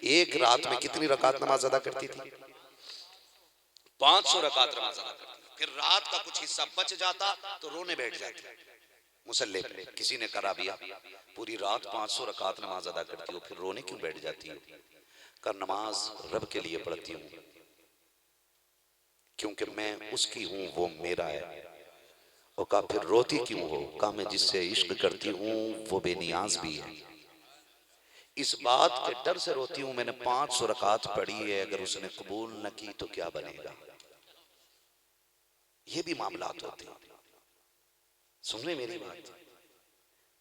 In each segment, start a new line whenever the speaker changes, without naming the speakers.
एक रात में कितनी रकात नमाज अदा करती थी? 500 रकात नमाज अदा करती। फिर रात का कुछ हिस्सा बच जाता तो रोने बैठ जाती मुसल्ले पे। किसी ने करा बिया पूरी रात 500 रकात नमाज अदा करती हो, फिर रोने क्यों बैठ जाती हो? कर नमाज रब के लिए पढ़ती हूँ, क्योंकि मैं उसकी हूँ, वो मेरा है। और कहा फिर रोती क्यों हो? कहा मैं जिससे इश्क करती हूँ वो बेनियाज भी है, इस बात के डर से रोती हूँ। मैंने 500 रकात पढ़ी है, अगर उसने कबूल न की तो क्या बनेगा? ये भी मामलात होते हैं। सुन रहे मेरी बात?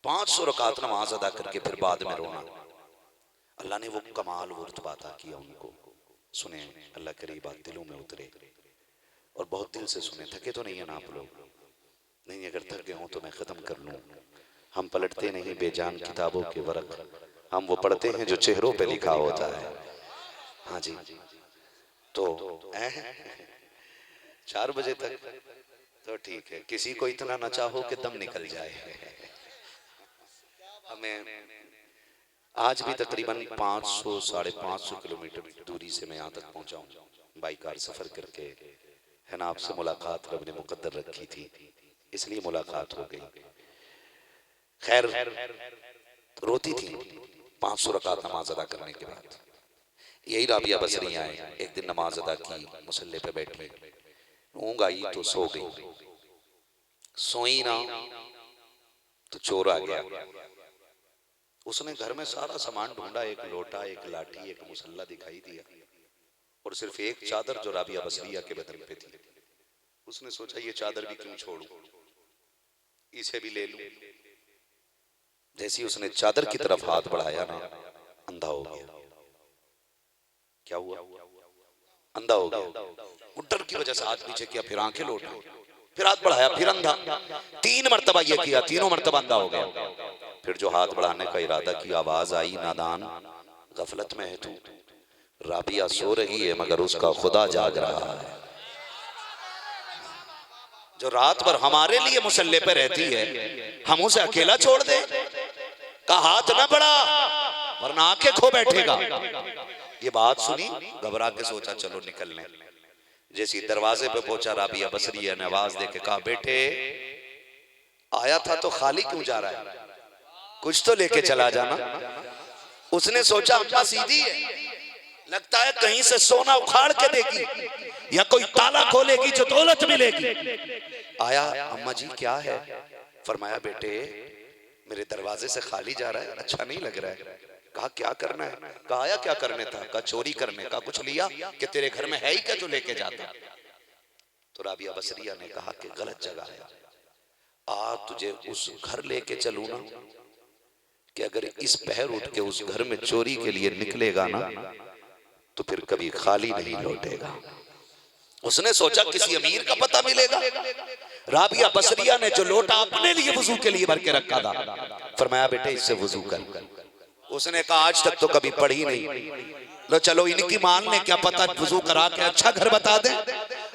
500 रकात नमाज अदा करके फिर बाद में रोना। अल्लाह ने वो कमाल वो रुतबा अता किया उनको। सुने, अल्लाह करी बात दिलों में उतरे और बहुत दिल से सुने। थके तो नहीं है ना आप लोग? नहीं, अगर थक गए हो तो मैं खत्म कर लूं। हम पलटते नहीं बेजान किताबों के वर्क, हम वो पढ़ते हैं जो चेहरों पे लिखा होता है। हाँ जी, तो 4 बजे तक तो ठीक है। किसी को इतना न चाहो कि दम निकल जाए। हमें आज भी तकरीबन 500 550 किलोमीटर दूरी से मैं यहाँ तक पहुँचा हूँ बाई कार सफर करके, है ना। आपसे मुलाकात रब ने मुकद्दर रखी थी, इसलिए मुलाकात हो गई। खैर, रोती थी 500 रकात नमाज अदा करने के बाद। यही राबिया बसरी आए, एक दिन नमाज अदा की, मुसल्ले पे बैठी, ऊँग आई तो सो गई। सोई ना तो चोर आ गया। उसने घर में सारा सामान ढूंढा, एक लोटा, एक लाठी, एक मुसल्ला दिखाई दिया, और सिर्फ एक चादर जो राबिया बसरिया के बदन पे थी। उसने सोचा ये चादर भी क्यों छोड़ूं, इसे भी ले लूं। जैसी उसने चादर की तरफ हाथ बढ़ाया ना, अंधा हो गया। क्या हुआ? अंधा हो गया। डर की वजह से हाथ नीचे किया, फिर आंखें लौटा, फिर हाथ बढ़ाया, फिर अंधा। 3 मरतबा ये किया, तीनों मरतबा अंधा हो गया। फिर जो हाथ बढ़ाने का इरादा किया, आवाज आई, नादान, गफलत में है तू। राबिया सो रही है मगर उसका खुदा जाग रहा है। जो रात भर हमारे लिए मुसल्ले पे रहती है, हम उसे अकेला छोड़ दे? का हाथ ना बढ़ा वरना आंखें खो बैठेगा। ये बात सुनी, घबरा के सोचा चलो निकलने। जैसे दरवाजे पे पहुंचा, राबिया बसरिया ने आवाज दे के कहा, बेटे आया था तो खाली क्यों जा रहा है? कुछ तो लेके चला जाना। उसने सोचा अम्मा सीधी है, लगता है कहीं से सोना उखाड़ के देगी या कोई ताला खोलेगी जो दौलत मिलेगी। आया, अम्मा जी क्या है? फरमाया, बेटे मेरे दरवाजे से खाली जा रहा है, अच्छा नहीं लग रहा है। कहा क्या करना है? कहा आया क्या करने था? कहा चोरी करने का। कुछ लिया कि तेरे घर में है ही क्या जो लेके जाता? तो राबिया बसरिया ने कहा कि गलत जगह है, आ तुझे उस घर लेके चलूं ना, कि अगर इस पहर उठ के उस घर में चोरी के लिए निकलेगा ना तो फिर कभी खाली नहीं लौटेगा। उसने सोचा किसी अमीर का पता मिलेगा। राबिया बसरिया ने जो लोटा अपने लिए वुजू के लिए भर के रखा था, फरमाया बेटे इससे वुजू कर। उसने कहा आज तक तो कभी पढ़ी नहीं, लो चलो इनकी मान ले, क्या पता वुजू करा के अच्छा घर बता दे।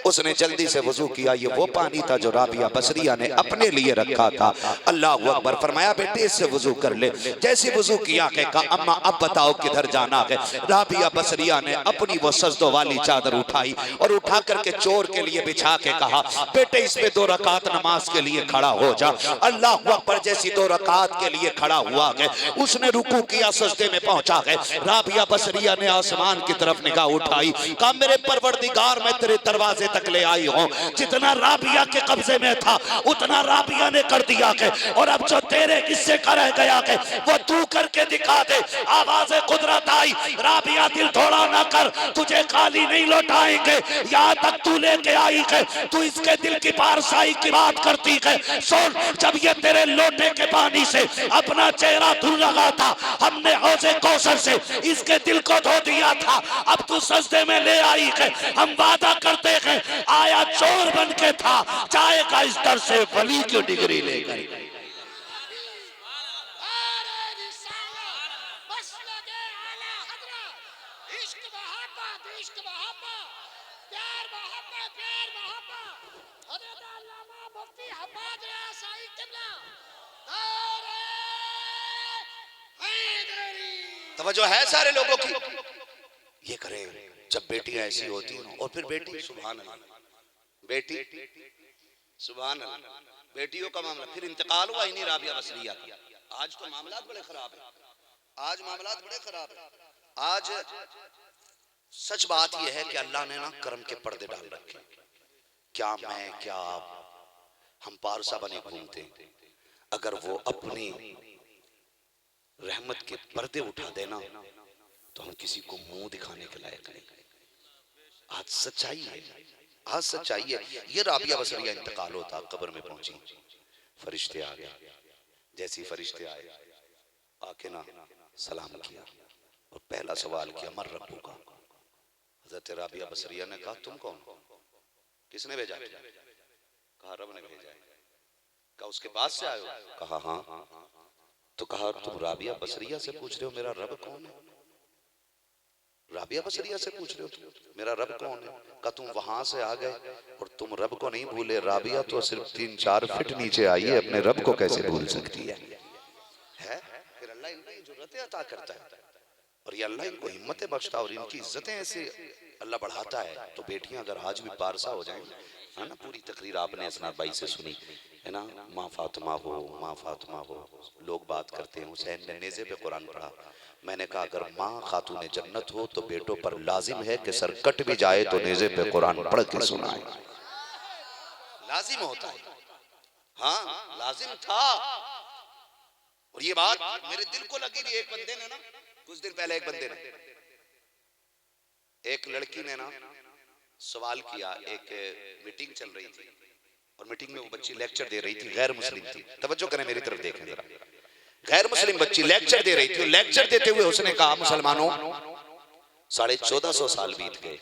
उसने जल्दी से वुजू किया। ये वो पानी था जो राबिया बसरिया ने अपने लिए रखा था। अल्लाह अकबर। फरमाया बेटे इससे वुजू कर ले। जैसे वुजू किया के कहा अम्मा अब बताओ किधर जाना है? राबिया बसरिया ने अपनी वो सजदों वाली चादर उठाई और उठा करके चोर के लिए बिछा के कहा, बेटे इसमें 2 रकात नमाज के लिए खड़ा हो जा। अल्लाह अकबर। जैसी 2 रकात के लिए खड़ा हुआ है, उसने रुकू किया, सजदे में पहुंचा है। राबिया बसरिया ने आसमान की तरफ निगाह उठाई, कहा मेरे परवरदिगार मैं तेरे दरवाजे तक ले आई हूं। जितना राबिया के कब्जे में था उतना राबिया ने कर दिया है, और अब जो तेरे हिस्से का रह गया है वो तू करके दिखा दे। आवाज कुदरत आई, राबिया दिल थोड़ा ना कर, तुझे खाली नहीं लौटाएंगे, यहाँ तक तू लेके आई है। तू इसके दिल की पारसाई की बात करती है। सुन, जब ये तेरे लोटे के पानी से अपना चेहरा धुल रहा था, हमने हौजे कौसर से इसके दिल को धो दिया था। अब तू सजदे में ले आई है, हम वादा करते हैं आया चोर बन के था, जाएगा इस दर से वली की डिग्री लेकर। तवज्जो है सारे लोगों की? ये करें जब बेटियां ऐसी होती हैं। और फिर बेटी सुभान अल्लाह, बेटी सुभान अल्लाह, बेटियों का मामला फिर इंतकाल हुआ इन्हीं राबिया बसरिया का। आज तो मामलात बड़े खराब है, आज मामलात बड़े खराब है। आज सच बात यह है कि अल्लाह ने ना कर्म के पर्दे डाल रखे। क्या मैं क्या आप, हम पारसा बने घूमते, अगर वो अपनी रहमत के पर्दे उठा देना तो हम किसी को मुंह दिखाने के लायक नहीं। आज सच्चाई है, आज सच्चाई है। ये राबिया बसरिया इंतकाल होता, कब्र में पहुंची, फरिश्ते आ गए। जैसी फरिश्ते आए आके ना सलाम किया और पहला सवाल किया मर रब्बू का। हजरत राबिया बसरिया ने कहा तुम कौन, किसने भेजा? कहा रब ने भेजा। कहा उसके पास से आए हो? कहा हाँ। तो कहा तुम राबिया बसरिया से पूछ रहे हो मेरा रब कौन है? राबिया बसरिया से पूछ रहे हो मेरा रब कौन है? कहा तुम वहां से आ गए और तुम रब को नहीं भूले। राबिया तो सिर्फ 3-4 फीट नीचे आई है, अपने रब को कैसे भूल सकती है? फिर अल्लाह इनको जुर्रतें अता करता है और ये अल्लाह इनको हिम्मतें बख्शता है और इनकी इज्जतें ऐसे अल्लाह बढ़ाता है। तो बेटियां अगर आज भी पारसा हो जाएं, है ना, पूरी तकरीर आपने असनाद भाई से सुनी है ना, माँ फातिमा हो, माँ फातिमा हो। लोग बात करते हैं हुसैन ने नेज़े पे कुरान पढ़ा। मैंने कहा अगर माँ खातून जन्नत हो तो बेटों पर लाजिम है कि सर कट भी जाए तो नेज़े पे कुरान पढ़ के सुनाए। लाजिम होता है, हाँ लाजिम था। और ये बात मेरे दिल को लगी थी। एक बंदे ने ना कुछ दिन पहले, एक बंदे ने, एक लड़की ने ना सवाल किया। एक मीटिंग चल रही थी और मीटिंग में वो बच्ची लेक्चर दे रही थी, गैर मुस्लिम थी। तवज्जो करें मेरी तरफ, देखें जरा। गैर मुस्लिम बच्ची लेक्चर दे रही थी। लेक्चर देते हुए उसने कहा मुसलमानों 1450 साल बीत गए,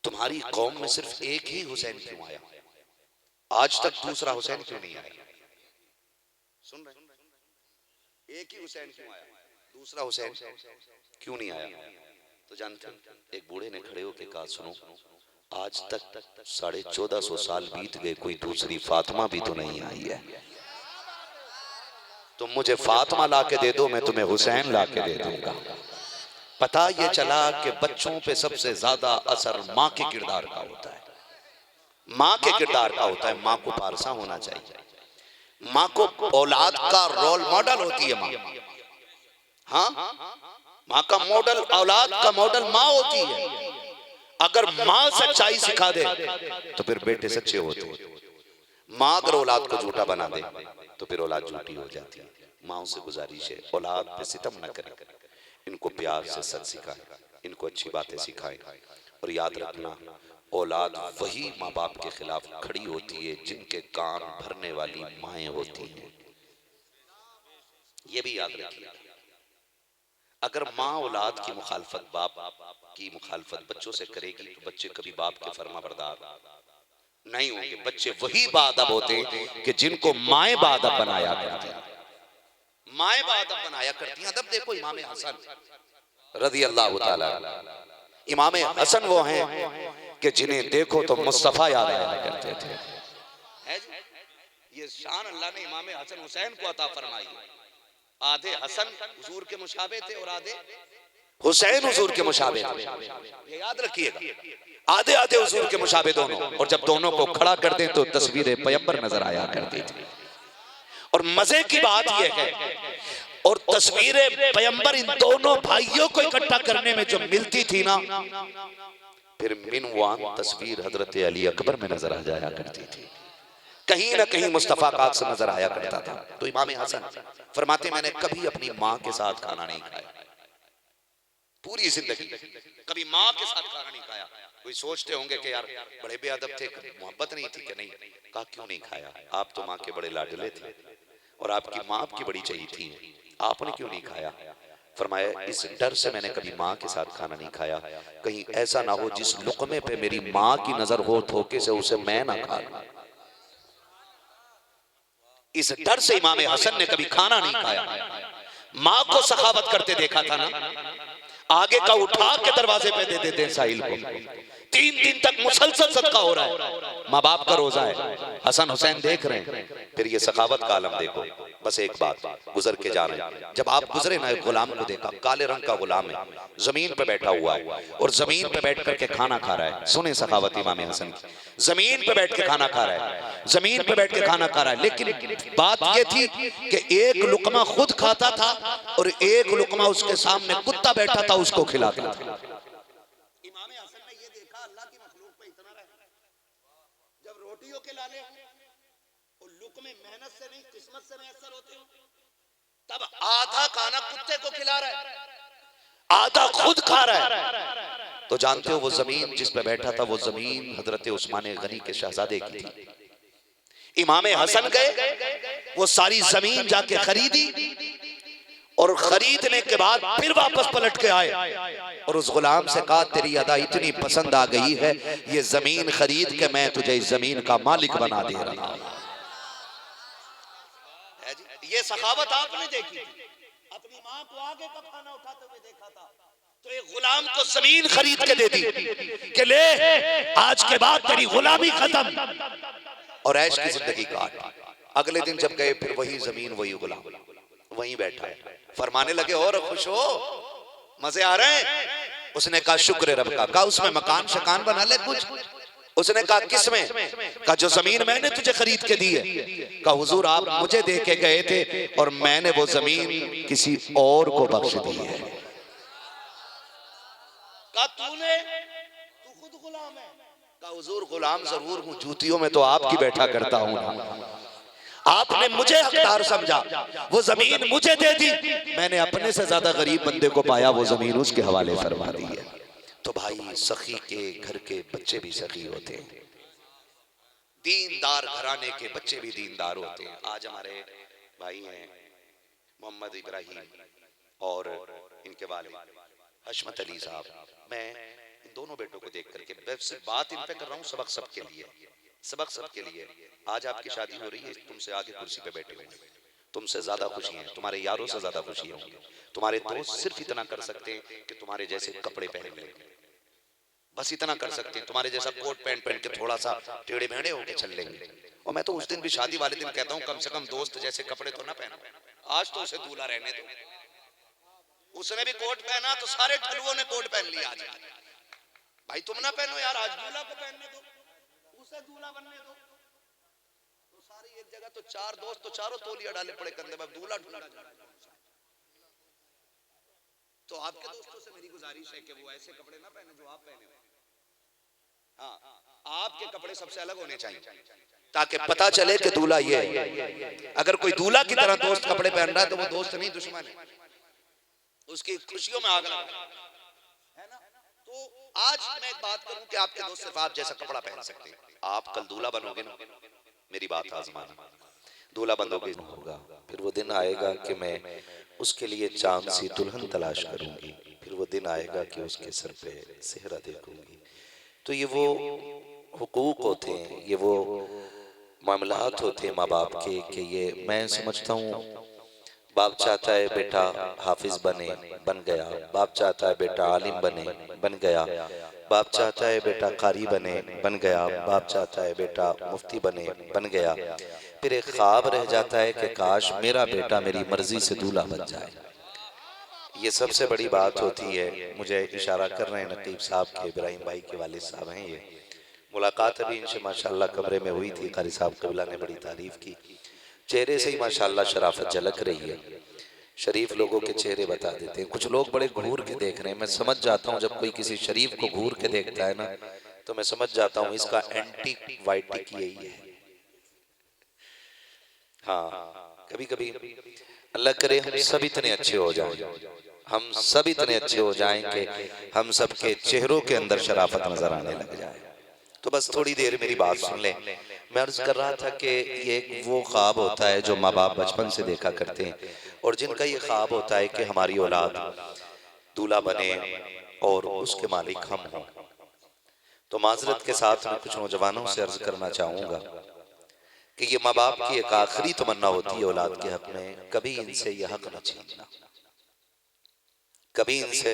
तुम्हारी कौम में सिर्फ एक ही हुसैन क्यों आया? आज तक दूसरा हुसैन क्यों नहीं आया? सुन रहे? एक ही हुसैन क्यों आया, दूसरा हुसैन क्यों नहीं आया? तो जानते हैं एक बूढ़े ने खड़े होकर कहा सुनो, आज तक 1450 साल बीत गए, कोई दूसरी फातिमा भी तो नहीं आई है। तुम मुझे फातिमा ला के दे दो, मैं तुम्हें हुसैन ला के दे दूंगा। पता ये चला कि बच्चों पे सबसे ज्यादा असर माँ के किरदार का होता है, माँ के किरदार का होता है। माँ को पारसा होना चाहिए, माँ को औलाद का रोल मॉडल होती है माँ। हाँ, माँ का मॉडल, औलाद का मॉडल माँ होती है। अगर माँ सच्चाई सिखा दे तो फिर बेटे सच्चे होते हैं। माँ अगर औलाद को झूठा बना दे तो फिर औलाद झूठी हो जाती है। माँ से गुजारिश है औलाद पे सितम न करें, इनको प्यार से सच सिखाएं, इनको अच्छी बातें सिखाएं। और याद रखना औलाद वही माँ बाप के खिलाफ खड़ी होती है जिनके कान भरने वाली माएँ होती हैं। ये भी याद रखिए, अगर माँ औलाद की मुखालफत, बाप की मुखालफत बच्चों से करेगी तो बच्चे कभी बाप के फर्मा बरदार नहीं होंगे। बच्चे वही बाअदब होते हैं कि जिनको माएँ बाअदब बनाया करती हैं, माएँ बाअदब बनाया करती हैं। अदब देखो इमाम हसन रज़ी अल्लाह ताला, इमाम हसन वो हैं कि जिन्हें देखो तो मुस्तफा याद आया करते थे। ये शान अल्लाह ने इमाम हसन हुसैन को अता फरमाई। आधे हसन हुजूर के मुशाबे थे और आधे हुसैन हुजूर के मुशाबे थे, ये याद रखिएगा। आधे आधे हुजूर के मुशाबे दोनों, और जब दोनों को खड़ा कर दें तो तस्वीर पैगंबर नजर आया करती थी। और मजे की बात यह है, और तस्वीर पैगंबर इन दोनों भाइयों को इकट्ठा करने में जो मिलती थी ना, फिर मिनवान तस्वीर हजरत अली अकबर में नजर आ जाया करती थी। कहीं ना कहीं मुस्तफा का अक्स नजर आया करता था। तो इमाम हसन फरमाते मैंने कभी अपनी माँ के साथ खाना नहीं खाया, पूरी जिंदगी कभी माँ के साथ खाना नहीं खाया। कोई सोचते होंगे कि यार बड़े बेअदब थे, मोहब्बत नहीं थी कि नहीं? कहा क्यों नहीं खाया? आप तो माँ के बड़े लाडले थे और आपकी माँ आपकी बड़ी चाहिए थी, आपने क्यों नहीं खाया? फरमाया इस डर से मैंने कभी माँ के साथ खाना नहीं खाया, कहीं ऐसा ना हो जिस लुकमे पे मेरी माँ की नजर हो धोखे से उसे मैं ना खा लूं। इस डर से इमाम हसन ने कभी खाना नहीं खाया। माँ को सखावत करते देखा था ना, आगे का उठा के दरवाजे पे दे देते साहिल को, 3 दिन तक मुसलसल सदका हो रहा है, माँ बाप का रोजा है, हसन हुसैन देख रहे हैं। फिर ये सखावत का आलम देखो। बस एक बात, गुजर के जा रहे हैं, जब आप गुजरे ना, एक गुलाम को देखा, काले रंग का गुलाम है, जमीन पे बैठा हुआ है और जमीन पे बैठ करके खाना खा रहा है। सुने सखावत इमाम हसन की, जमीन पे बैठ के खाना खा रहा है, जमीन पे बैठ के खाना खा रहा है। लेकिन बात ये थी कि एक लुकमा खुद खाता था और एक लुकमा उसके सामने कुत्ता बैठा था उसको खिलाता था। इमाम हसन ने ये देखा, अल्लाह की मखलूक पे इतना रहम, जब रोटियों के लाले और लुकमे मेहनत से नहीं किस्मत से मैसर होते हो, तब आधा खाना कुत्ते को खिला रहा है, आधा खुद खा रहा है। तो जानते हो वो जमीन जिस पे बैठा था, वो जमीन हजरत उस्मान गनी के शहजादे की थी। इमाम हसन गए, वो सारी जमीन जाके खरीदी और खरीदने के बाद फिर वापस पलट के आए और उस गुलाम से कहा, तेरी अदा इतनी पसंद आ गई है, ये जमीन खरीद के मैं तुझे इस जमीन का मालिक बना दे रहा हूं। ये सखावत आपने देखी थी, अपनी माँ को आगे का खाना उठाते हुए देखा था, तो एक गुलाम को जमीन खरीद के दे दी कि ले, आज के बाद तेरी गुलामी खत्म और ऐश की जिंदगी काट। अगले दिन जब गए, फिर वही जमीन वही गुलाम वहीं बैठा है, फरमाने लगे, और खुश हो, मजे आ रहे हैं? उसने कहा शुक्र रब का। कहा उसमें मकान शकान बना ले कुछ? उसने कहा किसमें? कहा जो जमीन मैंने तुझे खरीद के दी है। कहा हुजूर आप मुझे दे के गए थे और मैंने वो जमीन किसी और को बख्श दी है। कहा तूने, तू खुद गुलाम है? कहा हुजूर गुलाम जरूर हूं, जूतियों में तो आपकी बैठा करता हूं ना, आपने मुझे हकदार समझा, वो जमीन मुझे दे दी, मैंने अपने से ज्यादा गरीब बंदे को पाया, वो जमीन उसके हवाले फरमा दी है। तो भाई सखी के घर के बच्चे भी सखी होते हैं, दीनदार घराने के बच्चे भी दीनदार होते हैं। आज हमारे भाई हैं मोहम्मद इब्राहिम और इनके वालिद हशमत अली साहब, मैं इन दोनों बेटों को देख करके बात इन पे कर रहा हूँ, सबक सबके लिए, सबक सबके लिए। आज आपकी शादी हो रही है, तुमसे आगे कुर्सी पे बैठे हुए, तुमसे ज्यादा खुशी है, तुम्हारे यारों से ज्यादा खुशी होंगे, तुम्हारे दोस्त सिर्फ इतना कर सकते हैं कि तुम्हारे जैसे कपड़े पहन ले, बस इतना कर सकते हैं, तुम्हारे जैसा कोट पैंट पहन के थोड़ा सा टेढ़े मेढ़े होके चल लेंगे। और मैं तो उस दिन भी शादी वाले दिन कहता हूँ, कम से कम दोस्त जैसे कपड़े तो ना पहनो। आज तो उसे दूल्हा रहने दो, उसने भी कोट पहना तो सारे ठलुओं ने कोट पहन लिया। आज भाई तुम ना पहनो यार, आज दूल्हा को पहनने दो, उसे दूल्हा बनने दो। तो सारी एक जगह तो चार दोस्त तो चारों तौलिया डाले पड़े कंधे में, दूल्हा ढूंढा। तो आपके दोस्तों से मेरी गुजारिश है कि वो ऐसे कपड़े ना पहने जो आप पहने। हाँ, आपके कपड़े सबसे अलग होने चाहिए ताकि पता चले कि दूल्हा ये है। अगर कोई दूल्हा की तरह दोस्त कपड़े पहन रहा है तो वो दोस्त नहीं, दुश्मन है, उसकी खुशियों में आग लगा है ना। तो आज मैं एक बात करूं कि आपके दोस्त सिर्फ आप जैसा कपड़ा पहन सकते हैं, आप कल दूल्हा बनोगे ना, मेरी बात आजमाना, दूल्हा बनोगे ना होगा, फिर वो दिन आएगा कि मैं उसके लिए चांद सी दुल्हन तलाश करूंगी, फिर वो दिन आएगा कि उसके सर पे सेहरा देखूंगी। तो ये वो हुकूक होते हैं, ये वो मामलात होते हैं माँ बाप के, कि ये मैं समझता हूँ बाप चाहता है बेटा हाफिज बने, बन गया, बाप चाहता है बेटा आलिम बने, बन गया, बाप चाहता है बेटा कारी बने, बन गया, बाप चाहता है बेटा मुफ्ती बने, बन गया। फिर एक ख्वाब रह जाता है कि काश मेरा बेटा मेरी मर्जी से दूल्हा बन जाए। ये सबसे बड़ी बात होती है। मुझे इशारा कर रहे हैं नकीब साहब के, इब्राहिम भाई के वालिद साहब हैं, ये मुलाकात अभी इनसे माशाल्लाह कमरे में हुई थी, कारी साहब कबिला ने बड़ी तारीफ की, चेहरे से ही माशाल्लाह शराफत झलक रही है। शरीफ लोगों के चेहरे बता देते हैं, कुछ लोग बड़े घूर के देख रहे हैं, मैं समझ जाता हूँ जब कोई किसी शरीफ को घूर के देखता है ना, तो मैं समझ जाता हूँ इसका एंटी वाइटिक यही है। हाँ, कभी कभी अल्लाह करे हम सब इतने अच्छे हो जाएं, हम सब इतने अच्छे हो जाएं कि हम सबके चेहरों के अंदर शराफत नजर आने लग जाए। तो बस थोड़ी देर मेरी बात सुन लें। मैं अर्ज कर रहा था कि ये वो ख्वाब होता है जो माँ बाप बचपन से देखा करते हैं, और जिनका ये ख्वाब होता है कि हमारी औलाद दूल्हा बने और उसके मालिक हम हों। तो माजरत के साथ मैं कुछ नौजवानों से अर्ज करना चाहूँगा कि ये माँ बाप की एक आखिरी तमन्ना होती है औलाद के हक में, कभी इनसे यह हक न छीनना, कभी इनसे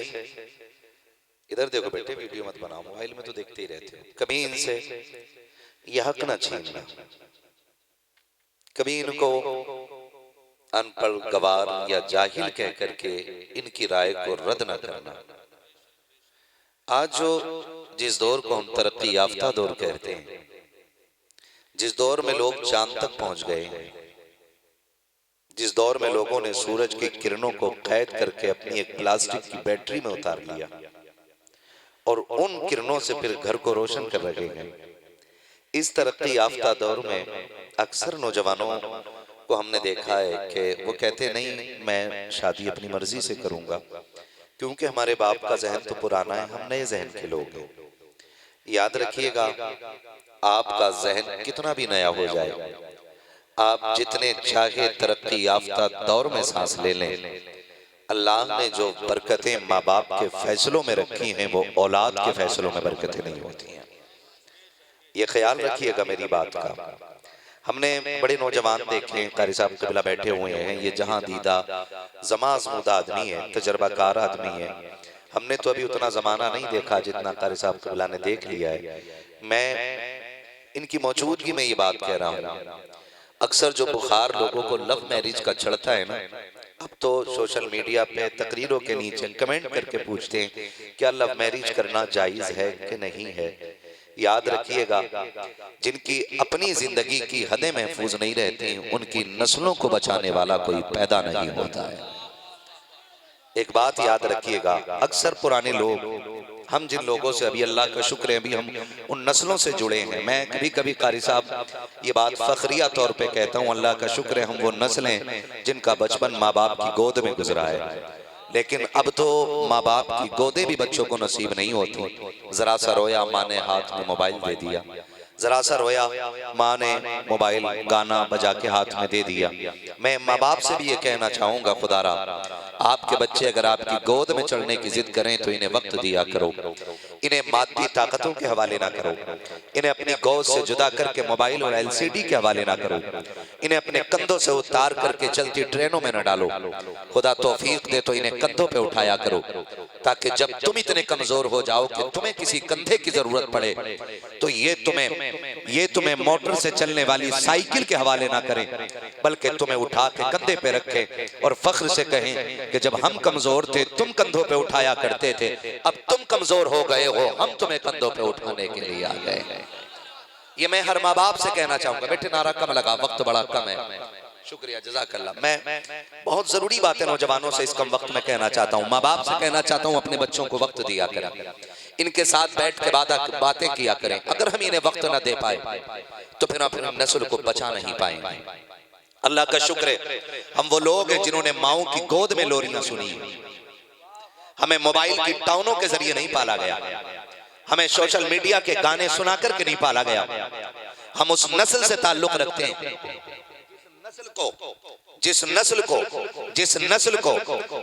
इधर देखो बेटे, वीडियो मत बनाओ, मोबाइल में तो देखते ही रहते हो। कभी इनसे यह हक न छीनना, कभी इनको अनपढ़, गवार या जाहिल कह करके इनकी राय को रद्द न करना। आज जो जिस दौर को हम तरक्की याफ्ता दौर कहते हैं, जिस दौर में लोग चांद तक पहुंच गए हैं, जिस दौर में लोगों ने सूरज की किरणों को कैद करके अपनी एक प्लास्टिक की बैटरी में उतार लिया और उन किरणों से फिर घर को रोशन कर रहे हैं, इस तरक्की याफ्ता दौर में अक्सर नौजवानों को हमने देखा है कि वो कहते नहीं, मैं शादी अपनी मर्जी से करूंगा, क्योंकि हमारे बाप का जहन तो पुराना है, हम नए जहन के लोग हैं। याद रखिएगा, आपका जहन कितना भी नया हो जाए, आप जितने चाहे तरक्की याफ्ता दौर में सांस ले लें, अल्लाह ने जो बरकतें माँ बाप के फैसलों में रखी हैं वो औलाद के फैसलों में बरकतें नहीं होती हैं। ये ख्याल रखिएगा मेरी बात का। हमने बड़े नौजवान देखे हैं, कारी साहब कबिला बैठे हुए हैं, ये जहां दीदा जमा आजमूदा आदमी है, तजर्बाकार आदमी है। हमने तो अभी उतना जमाना नहीं देखा जितना कारी साहब कबिला ने देख लिया है। मैं इनकी मौजूदगी में ये बात कह रहा हूँ, अक्सर जो बुखार लोगों को लव मैरिज का चढ़ता है ना, अब तो सोशल मीडिया पे तकरीरों के नीचे कमेंट करके पूछते हैं क्या लव मैरिज करना जायज है कि नहीं है। याद रखिएगा, जिनकी अपनी जिंदगी की हदें महफूज नहीं रहती, उनकी नस्लों को बचाने वाला कोई पैदा नहीं होता है। एक बात याद रखिएगा, अक्सर पुराने लोग, हम जिन लोगों से अभी अल्लाह का शुक्र है अभी हम उन नस्लों से जुड़े हैं, मैं कभी कभी कारी साहब ये बात फखरिया तौर पे कहता हूँ, अल्लाह का शुक्र है हम वो नस्लें जिनका बचपन माँ बाप की गोद में गुजरा है। लेकिन अब तो माँ बाप की गोदे भी बच्चों को नसीब नहीं होती। जरा सा रोया, माँ ने हाथ में मोबाइल दे दिया, जरा सा रोया, माँ ने मोबाइल गाना बजा के हाथ में दे दिया। मैं माँ बाप से भी ये कहना चाहूंगा, खुदारा आपके बच्चे अगर आपकी गोद में चढ़ने की जिद करें तो इन्हें वक्त दिया करो, इन्हें मादी ताकतों के हवाले ना करो, इन्हें अपनी गोद से जुदा करके मोबाइल और एलसीडी के हवाले ना करो, इन्हें अपने कंधों से उतार करके चलती ट्रेनों में न डालो। खुदा तौफीक दे तो इन्हें कंधों पे उठाया करो, ताकि जब तुम इतने कमजोर हो जाओ कि तुम्हें किसी कंधे की जरूरत पड़े तो ये तुम्हें मोटर से चलने वाली साइकिल के हवाले ना करें, बल्कि तुम्हें उठा के कंधे पे रखें और फख्र से कहें कि जब हम कमजोर थे तुम कंधों पे उठाया करते थे, अब तुम कमजोर हो गए हो, हम तुम्हें कंधों पे उठाने के लिए आ गए हैं। ये मैं हर माँ बाप से कहना चाहूंगा। बेटे नारा कम लगा, वक्त बड़ा कम है। शुक्रिया, जज़ाकल्लाह। मैं बहुत जरूरी बातें नौजवानों से इस कम वक्त में कहना चाहता हूँ, माँ बाप से कहना चाहता हूँ, अपने बच्चों को वक्त दिया करें, इनके साथ बैठ के बातें किया करें। अगर हम इन्हें वक्त न दे पाए तो फिर अपनी नस्ल को बचा नहीं पाएंगे। अल्लाह का शुक्र है हम वो लोग हैं जिन्होंने माओ की गोद में लोरियां सुनी। हमें मोबाइल की टाउनों के जरिए नहीं पाला गया, हमें सोशल मीडिया के गाने सुना करके नहीं पाला गया। हम उस नस्ल से ताल्लुक रखते हैं जिस नस्ल को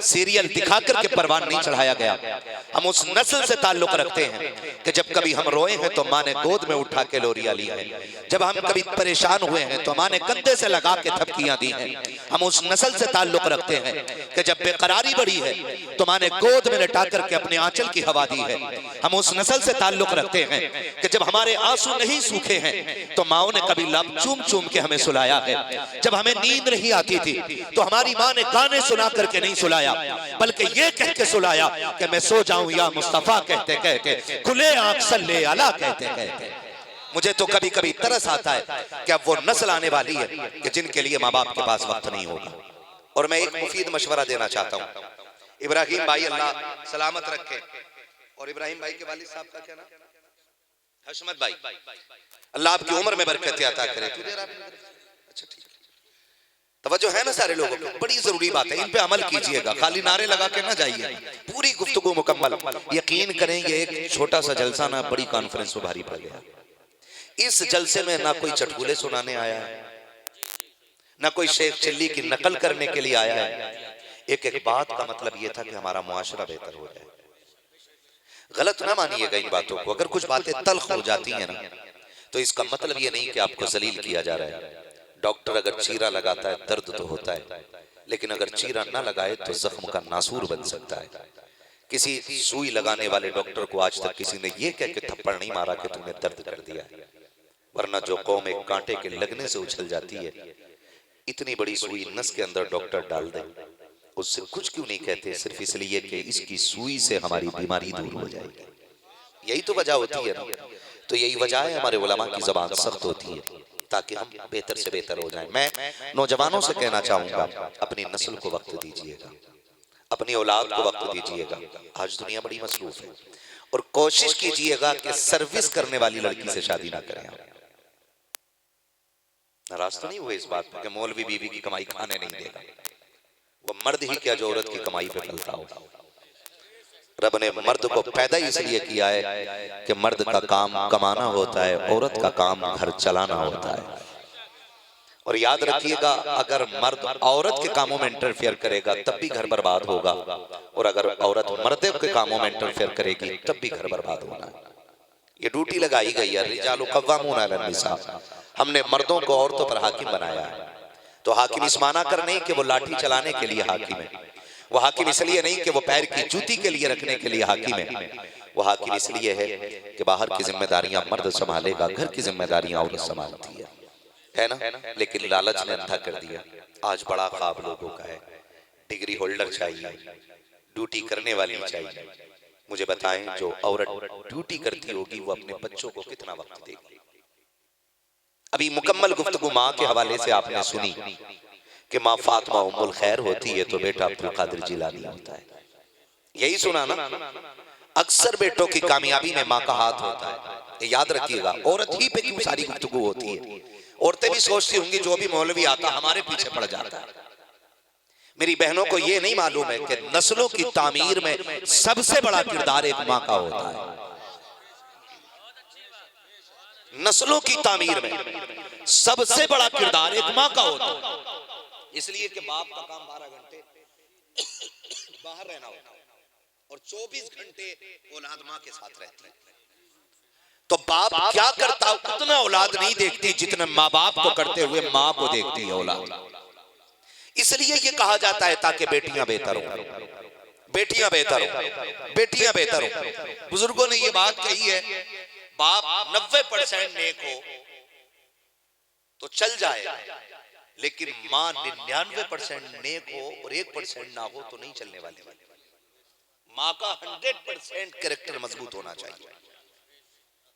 सीरियल दिखा करके परवान नहीं चढ़ाया गया। हम उस नस्ल से ताल्लुक रखते हैं कि जब कभी हम रोए हैं तो माँ ने गोद में उठा के लोरिया ली है, जब हम कभी परेशान हुए हैं तो माँ ने कंधे से लगा के थपकियां दी हैं। हम उस नस्ल से ताल्लुक रखते हैं कि जब बेकरारी बढ़ी है तो माँ ने गोद में लटा करके अपने आंचल की हवा दी है। हम उस नस्ल से ताल्लुक रखते हैं कि जब हमारे आंसू नहीं सूखे हैं तो माओ ने कभी लब चूम चूम के हमें सुलाया है। जब हमें नींद नहीं आती थी तो हमारी माँ ने गाने सुना करके नहीं सुलाया, बल्कि ये कह के सुलाया कि मैं सो जाऊं या मुस्तफा कहते कहते, खुले आंख सल्ले अला कहते कहते। मुझे तो कभी कभी तरस आता है कि अब वो नस्ल आने वाली है कि जिनके लिए माँ बाप के पास वक्त नहीं होगा। और मैं एक मुफीद मशवरा देना चाहता हूँ। इब्राहिम भाई अल्लाह सलामत रखे, और इब्राहिम भाई के वालिद साहब का क्या नाम? हशमत भाई, अल्लाह आपकी उम्र में बरकत अता करे। अच्छा ठीक, तवज्जो है ना सारे लोगों को, बड़ी जरूरी बात है, इन पे अमल कीजिएगा, खाली नारे लगा के ना जाइए। पूरी गुफ्तगू मुकम्मल, यकीन करें ये एक छोटा सा जलसा ना बड़ी कॉन्फ्रेंस में भारी पड़ गया। इस जलसे में ना कोई चटकुले सुनाने आया है, ना कोई शेख चिल्ली की नकल करने के लिए आया है। एक एक बात का मतलब ये था कि हमारा मुआशरा बेहतर हो जाए। गलत ना मानिएगा इन बातों को, अगर कुछ बातें तल्ख हो जाती हैं ना तो इसका मतलब ये नहीं कि आपको जलील किया जा रहा है। डॉक्टर अगर चीरा लगाता है दर्द तो होता है, लेकिन अगर चीरा ना लगाए तो जख्म का नासूर बन सकता है। किसी सुई लगाने वाले डॉक्टर को आज तक किसी ने ये कह के थप्पड़ नहीं मारा कि तुमने दर्द कर दिया है, वरना जो कौम एक कांटे के लगने से उछल जाती है, इतनी बड़ी सुई नस के अंदर डॉक्टर डाल दे, उससे कुछ क्यों नहीं कहते, सिर्फ इसलिए कि इसकी सुई से हमारी बीमारी दूर हो जाएगी। यही तो वजह होती है ना। तो यही वजह है हमारे उलमा की ज़बान सख्त होती है ताकि हम बेहतर से बेहतर हो जाएं। मैं नौजवानों से कहना चाहूंगा, अपनी नस्ल को वक्त दीजिएगा, अपनी औलाद को वक्त दीजिएगा। आज दुनिया बड़ी मसरूफ है, और कोशिश कीजिएगा कि सर्विस करने वाली लड़की से शादी ना करें। नाराज तो नहीं हुए इस बात पर कि मौलवी बीवी की कमाई खाने नहीं देगा? वो मर्द ही क्या जो औरत की कमाई पे पलता हो। रब ने मर्द को पैदा इसलिए किया है कि मर्द का काम कमाना होता है, औरत का काम घर चलाना होता है। और याद रखिएगा, अगर मर्द औरत के कामों में इंटरफेयर करेगा तब भी घर बर्बाद होगा, और अगर औरत मर्द के कामों में इंटरफेयर करेगी तब भी घर बर्बाद होगा। ये ड्यूटी लगाई गई है, रिजालु कव्वामून अलन निसा। हमने मर्दों को औरतों पर हाकिम बनाया है। तो हाकिम इस माना कर नहीं कि वो लाठी चलाने के लिए हाकिम है, वो हाकिम इसलिए नहीं कि वो पैर की जूती के लिए रखने के लिए हाकिम है, वो हाकिम इसलिए है कि बाहर की जिम्मेदारियां मर्द संभालेगा, घर की जिम्मेदारियां औरत संभालती है ना। लेकिन लालच ने अंधा कर दिया। आज बड़ा ख्वाब लोगों का है, डिग्री होल्डर चाहिए, ड्यूटी करने वाली चाहिए। मुझे बताएं, जो औरत ड्यूटी करती होगी वो अपने बच्चों को कितना वक्त देगी? अभी मुकम्मल गुफ्तगू माँ के हवाले से आपने सुनी कि माँ फातिमा उम्मुल खैर होती है तो बेटा अब्दुल कादिर जिलानी होता है। यही सुना ना। अक्सर बेटों की कामयाबी में माँ का हाथ होता है, ये याद रखिएगा। औरत ही पे क्यों सारी गुफ्तगू होती है? औरतें भी सोचती होंगी जो भी मौलवी आता हमारे पीछे पड़ जाता है। मेरी बहनों को ये नहीं मालूम है कि नस्लों की तामीर में सबसे बड़ा किरदार एक माँ का होता है। नस्लों की तामीर में सबसे बड़ा किरदार एक माँ का होता है। इसलिए कि बाप का काम 12 घंटे बाहर रहना होता है और 24 घंटे औलाद माँ के साथ रहती है। तो बाप क्या करता, उतना औलाद नहीं देखती जितना माँ बाप को करते हुए माँ को देखती है औलाद। इसलिए ये कहा जाता है ताकि बेटियां बेहतर हो, बेटियां बेहतर हो, बेटियां बेहतर हो। बुजुर्गों ने ये बात कही है, बाप 90% नेक हो तो चल जाए, लेकिन माँ 99% नेक हो और 1% ना हो तो नहीं चलने वाली। माँ का 100% कैरेक्टर मजबूत होना चाहिए,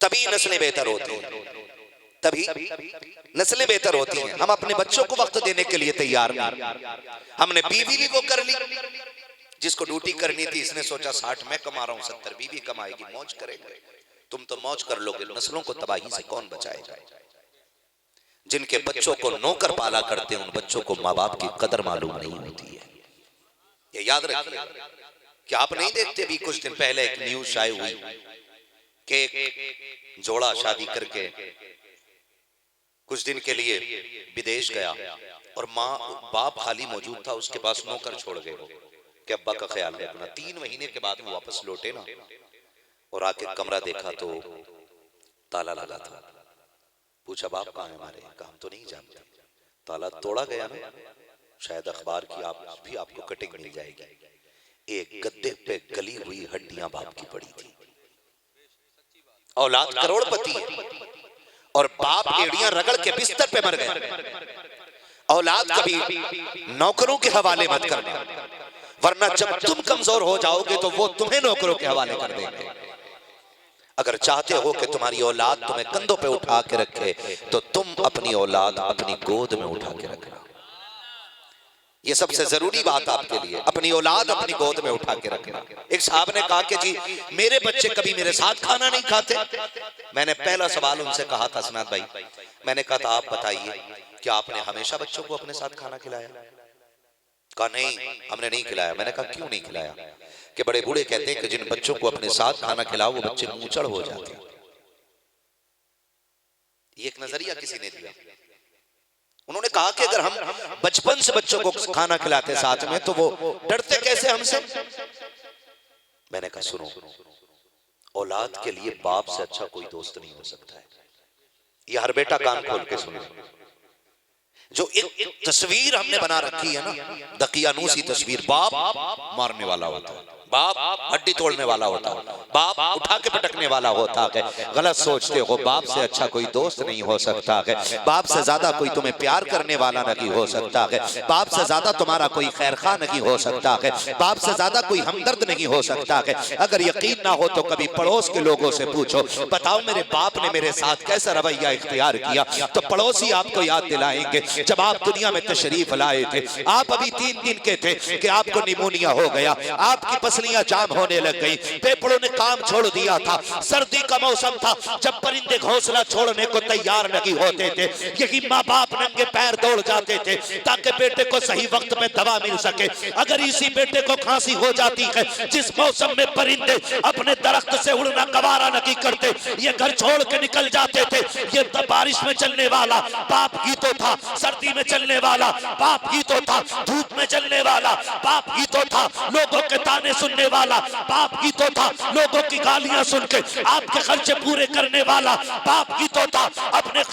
तभी नस्लें बेहतर होती हैं, तभी नस्लें बेहतर होती हैं। हम अपने बच्चों को वक्त देने के लिए तैयार नहीं। हमने बीवी भी वो कर ली जिसको ड्यूटी करनी थी, इसने सोचा 60 मैं कमा रहा हूं, 70 बीवी कमाएगी, मौज करेंगे। तुम तो मौज कर लोगे, नस्लों को तबाही से कौन बचाएगा? जिनके बच्चों को नौकर पाला करते हैं उन बच्चों को माँ बाप की कदर मालूम नहीं होती है। ये याद रखिए कि आप नहीं देखते, भी कुछ दिन पहले एक न्यूज आई हुई कि एक जोड़ा शादी करके कुछ दिन के लिए विदेश गया और माँ बाप खाली मौजूद था, उसके पास नौकर छोड़ गए वो कि अब्बा का ख्याल रखना। 3 महीने के बाद वो वापस लौटे ना, और आके कमरा देखा तो ताला लगा था। पूछा बाप कहाँ है हमारे? कहा हम तो नहीं जानते। ताला तोड़ा गया ना, शायद अखबार की आप भी आपको कटिंग मिल जाएगी। एक गद्दे पे गली हुई हड्डियां बाप की पड़ी थी। औलाद करोड़पति है और बाप एड़ियां रगड़ के बिस्तर पे मर गया। औलाद कभी नौकरों के हवाले मत करना, वरना जब तुम कमजोर हो जाओगे तो वो तुम्हें नौकरों के हवाले कर देंगे। अगर चाहते हो कि तुम्हारी औलाद तुम्हें कंधों पे उठा के रखे तो तुम अपनी औलाद अपनी गोद में उठा के रखना। ये सबसे जरूरी बात आपके लिए, अपनी औलाद अपनी गोद में उठा के रखना। एक साहब ने कहा कि जी मेरे बच्चे कभी मेरे साथ खाना नहीं खाते। मैंने पहला सवाल उनसे कहा था, सनात भाई, मैंने कहा था आप बताइए क्या आपने हमेशा बच्चों को अपने साथ खाना खिलाया? कहा नहीं, हमने नहीं खिलाया। मैंने कहा क्यों नहीं खिलाया? कि बड़े बूढ़े कहते हैं कि जिन बच्चों को अपने साथ खाना खिलाओ वो बच्चे मूंचड़ हो जाते हैं। ये एक नजरिया किसी ने दिया। उन्होंने कहा कि अगर हम बचपन से बच्चों को खाना खिलाते साथ में तो वो डरते कैसे हमसे? मैंने कहा सुनो, औलाद के लिए बाप से अच्छा कोई दोस्त नहीं हो सकता है। ये हर बेटा कान खोल के सुने। जो एक तस्वीर हमने बना रखी है ना, दकियानूसी तस्वीर, बाप मारने वाला होता है, बाप हड्डी तोड़ने वाला होता है, बाप उठा के पटकने वाला होता है। गलत सोचते हो, बाप से अच्छा कोई दोस्त नहीं हो सकता है, बाप से ज्यादा कोई तुम्हें प्यार करने वाला नहीं हो सकता है, बाप से ज्यादा तुम्हारा कोई खैरखा नहीं हो सकता है, बाप से ज्यादा कोई हमदर्द नहीं हो सकता है। अगर यकीन ना हो तो कभी पड़ोस के लोगों से पूछो, बताओ मेरे बाप ने मेरे साथ कैसा रवैया इख्तियार किया, तो पड़ोसी आपको याद दिलाएंगे जब आप दुनिया में तशरीफ लाए थे। आप अभी 3 दिन के थे कि आपको निमोनिया हो गया, आपकी पसलियां जाम होने लग गई, फेफड़ों ने काम छोड़ दिया था, सर्दी का मौसम था जब परिंदे घोंसला छोड़ने को तैयार नहीं होते थे, यही माँ बाप नंगे पैर दौड़ जाते थे ताकि बेटे को सही वक्त में दवा मिल सके। अगर इसी बेटे को खांसी हो जाती है जिस मौसम में परिंदे अपने दरख्त से उड़ना गवारा नहीं करते, ये घर छोड़ के निकल जाते थे, ये बारिश में चलने वाला बाप ही तो था, सर्दी में चलने वाला बाप ही तो था, धूप में चलने वाला बाप ही तो था, लोगों के ताने सुनने वाला बाप ही तो था, लोगों की गालियां सुन के आपके खर्चे पूरे करने वाला बाप ही तो था, अपने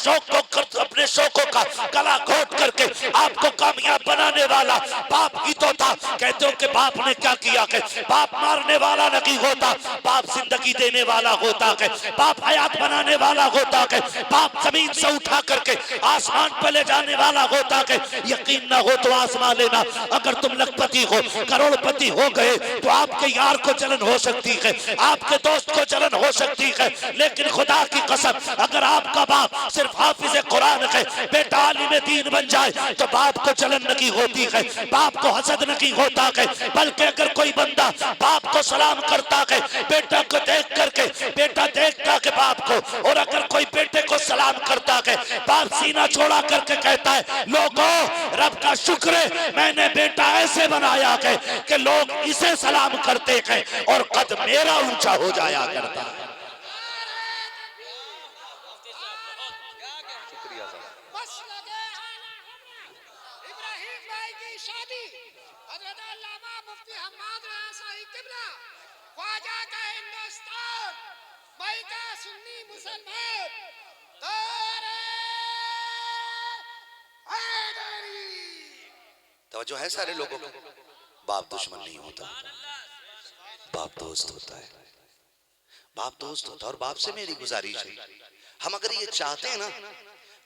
शौकों का गला घोट करके आपको कामयाब बनाने वाला बाप ही तो था। कहते हो कि बाप ने क्या किया है, बाप मारने वाला नहीं होता, बाप जिंदगी देने वाला होता है, बाप हयात बनाने वाला होता है, बाप जमीन से उठा करके आसमान पे ले जाने वाला होता है। यकीन ना हो तो आसमान लेना, अगर तुम लखपति हो, करोड़पति हो गए तो आपके यार को जलन हो सकती है, आपके दोस्त को जलन हो सकती है, लेकिन खुदा की कसम अगर आपका बाप सिर्फ हाफिज कुरान है, बेटा आलिम दीन बन जाए तो बाप को जलन नहीं होती है, बाप को हसद नहीं होता है। बल्कि अगर कोई बंदा बाप को सलाम करता है बेटा को देख करके, बेटा देखता है बाप को, और अगर कोई बेटे को सलाम करता है बाप सीना छोड़ा करके कहता है लोगों रब का शुक्र है मैंने बेटा ऐसे बनाया है कि लोग इसे सलाम करते हैं और कद मेरा ऊंचा हो जाया करता है। जो है सारे लोगों को, बाप दुश्मन नहीं होता, बाप दोस्त होता है, बाप दोस्त होता है। और बाप से मेरी गुजारिश है, हम अगर ये चाहते हैं ना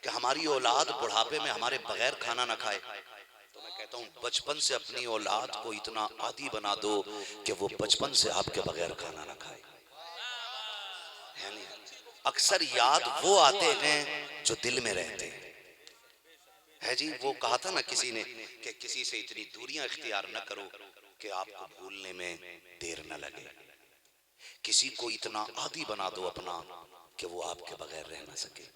कि हमारी औलाद बुढ़ापे में हमारे बगैर खाना ना खाए, तो मैं कहता हूँ बचपन से अपनी औलाद को इतना आदी बना दो कि वो बचपन से आपके बगैर खाना ना खाए। अक्सर याद वो आते हैं जो दिल में रहते हैं, है जी। वो कहा था ना किसी ने कि किसी से इतनी दूरियां इख्तियार न करो कि आपको भूलने में देर न लगे, किसी को इतना आदी बना दो अपना कि वो आपके बगैर रह ना सके।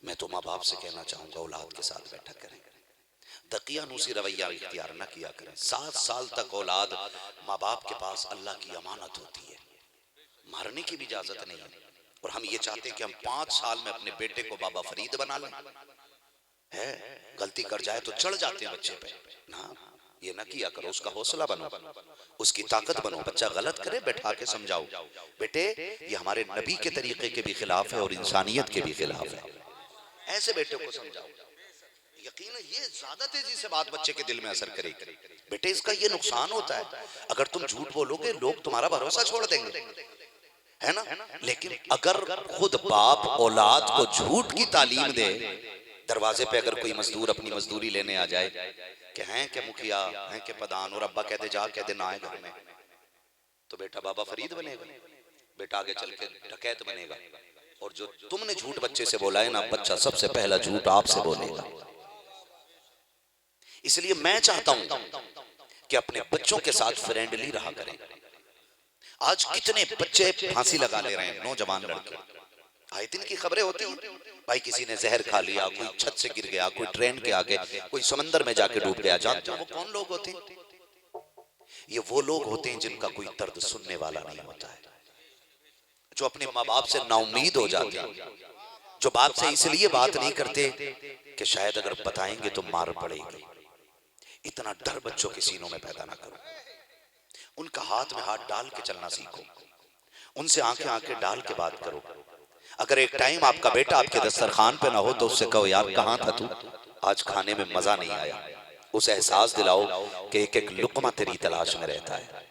मैं तो माँ बाप से कहना चाहूंगा औलाद के साथ बैठक करें, दकियानूसी रवैया इख्तियार न किया करें। 7 साल तक औलाद माँ बाप के पास अल्लाह की अमानत होती है, मारने की भी इजाजत नहीं है। और हम ये चाहते हैं कि हम 5 साल में अपने बेटे को बाबा फरीद बना लें, है गलती कर जाए तो चढ़ जाते हैं बच्चे पे ना, ये ना किया करो, उसका हौसला बनो, उसकी ताकत बनो। बच्चा गलत करे बैठा के समझाओ, बेटे ये हमारे नबी के तरीके के भी खिलाफ है और इंसानियत के भी खिलाफ है, ऐसे बेटे को समझाओ। यकीन ये ज्यादा तेजी से बात बच्चे के दिल में असर करेगी। बेटे इसका ये नुकसान होता है, अगर तुम झूठ बोलोगे लोग तुम्हारा भरोसा छोड़ देंगे, है ना। लेकिन अगर खुद बाप औलाद को झूठ की तालीम दे, दरवाजे पे अगर कोई मजदूर अपनी मजदूरी लेने आ जाए कि हैं के मुखिया हैं के प्रधान, और अब्बा कहते जा कहते ना आए घर में, तो बेटा बाबा फरीद बनेगा, बेटा आगे चल के डकैत बनेगा। और जो तुमने झूठ बच्चे से बोला है ना, बच्चा सबसे पहला झूठ आपसे बोलेगा। इसलिए मैं चाहता हूं कि अपने बच्चों के साथ फ्रेंडली रहा करें। आज कितने बच्चे फांसी लगा ले रहे हैं, नौजवान लड़के, आए दिन की खबरें होती हैं भाई, किसी ने जहर खा लिया, कोई छत से गिर गया, कोई ट्रेन के आगे, कोई समंदर में जाके डूब गया। जानते हो वो कौन लोग होते हैं? ये वो लोग होते हैं जिनका कोई दर्द सुनने वाला नहीं होता है, जो अपने माँ बाप से नाउम्मीद हो जाते हैं, जो बाप से इसलिए बात नहीं करते कि शायद अगर बताएंगे तो मार पड़ेगी। इतना डर बच्चों के सीनों में पैदा ना करो, उनका हाथ में हाथ डाल के चलना सीखो, उनसे आंखें आंखें डाल के बात करो। अगर एक टाइम आपका बेटा आपके दस्तरखान पे ना हो तो उससे कहो यार कहाँ था तू, आज खाने में मजा नहीं आया। उसे एहसास दिलाओ कि एक एक लुकमा तेरी तलाश में रहता है।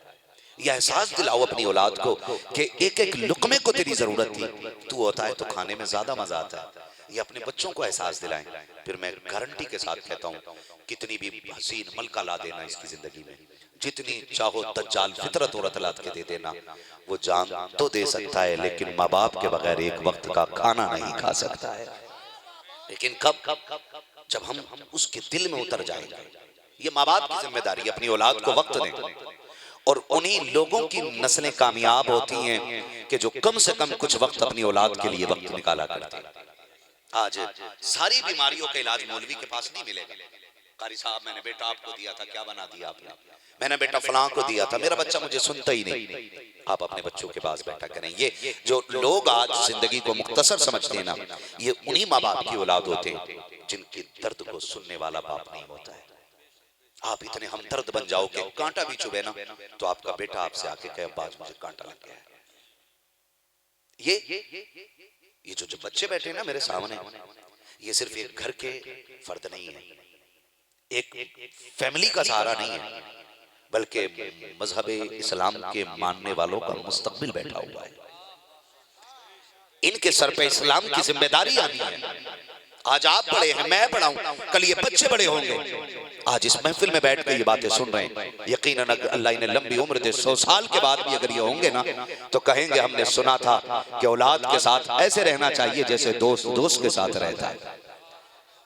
यह एहसास दिलाओ अपनी औलाद को कि एक एक लुकमे को तेरी जरूरत थी, तू होता है तो खाने में ज्यादा मजा आता है। ये अपने बच्चों को एहसास दिलाएं। फिर मैं गारंटी के साथ कहता हूं, कितनी भी हसीन मलका ला देना इसकी जिंदगी में, जितनी चाहो दज्जाल फितरत और अतलात के दे देना, वो जान तो दे सकता है लेकिन माँ बाप के बगैर एक वक्त का खाना नहीं खा सकता है। लेकिन कब? जब हम उसके दिल में उतर जाएंगे। ये माँ बाप की जिम्मेदारी, अपनी औलाद को वक्त दें। और उन्हीं लोगों की नस्लें कामयाब होती हैं कि जो कम से कम कुछ वक्त अपनी औलाद के लिए वक्त निकाला करते हैं। आज सारी बीमारियों का इलाज मौलवी के पास नहीं मिलेगा। कारी साहब, मैंने बेटा आपको दिया था, क्या बना दिया आपने? मैंने बेटा फलां को दिया था, मेरा बच्चा मुझे सुनता ही नहीं। आप अपने बच्चों के पास बैठा करें। ये जो लोग आज जिंदगी को मुख्तसर समझते हैं ना, ये उन्हीं माँ बाप की औलाद होते हैं जिनके दर्द को सुनने वाला बाप नहीं होता है। आप इतने हमदर्द बन जाओ कि कांटा भी चुभे ना तो आपका बेटा आपसे आके कहे बाज मुझे कांटा लग गया है। ये जो बच्चे बैठे ना मेरे सामने, ये सिर्फ एक घर के फर्द नहीं है, एक फैमिली का सहारा नहीं है, बल्कि मजहब इस्लाम के मानने वालों का मुस्तकबिल बैठा हुआ है। इनके सर पे इस्लाम की जिम्मेदारी आनी है। आज आप बड़े हैं, मैं बड़ा हूं, कल ये बच्चे बड़े होंगे। आज इस महफिल में बैठ कर ये बातें सुन रहे हैं, यकीनन अल्लाह इन्हें लंबी उम्र दे, 100 साल के बाद भी अगर ये होंगे ना तो कहेंगे हमने सुना था कि औलाद के साथ ऐसे रहना चाहिए जैसे दोस्त दोस्त के साथ रहता है।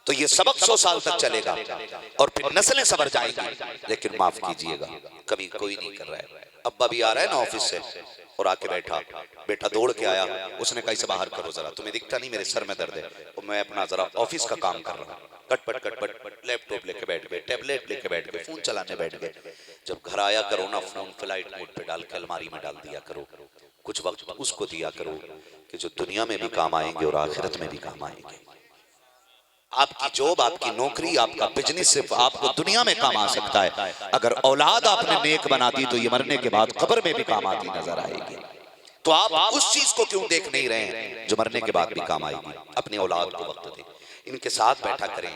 तो ये सबक 100 साल तक चलेगा और फिर नस्लें सबर जाएंगी। लेकिन माफ कीजिएगा, कभी कोई नहीं कर रहा है। अब्बा भी आ रहा है ना ऑफिस से और आके बैठा, बेटा दौड़ के आया, उसने कहा इसे बाहर करो जरा, तुम्हें दिखता नहीं मेरे सर में दर्द है, और मैं अपना जरा ऑफिस का काम कर रहा हूँ। कटपट लैपटॉप लेके बैठ गए, टैबलेट लेके बैठ गए, फोन चलाने बैठ गए। जब घर आया करो ना, फोन फ्लाइट मोड पे डाल के अलमारी में डाल दिया करो। कुछ वक्त उसको दिया करो कि जो दुनिया में भी काम आएंगे और आखिरत में भी काम आएंगे। आपकी जॉब, आपकी नौकरी, आपका बिजनेस सिर्फ आपको दुनिया में काम आ सकता है। अगर औलाद आपने नेक बना दी तो ये मरने के बाद कब्र में भी काम आती नजर आएगी। तो आप उस चीज को क्यों देख नहीं रहे हैं जो मरने के बाद भी काम आएगी? अपनी औलाद को वक्त दें, इनके साथ बैठा करें।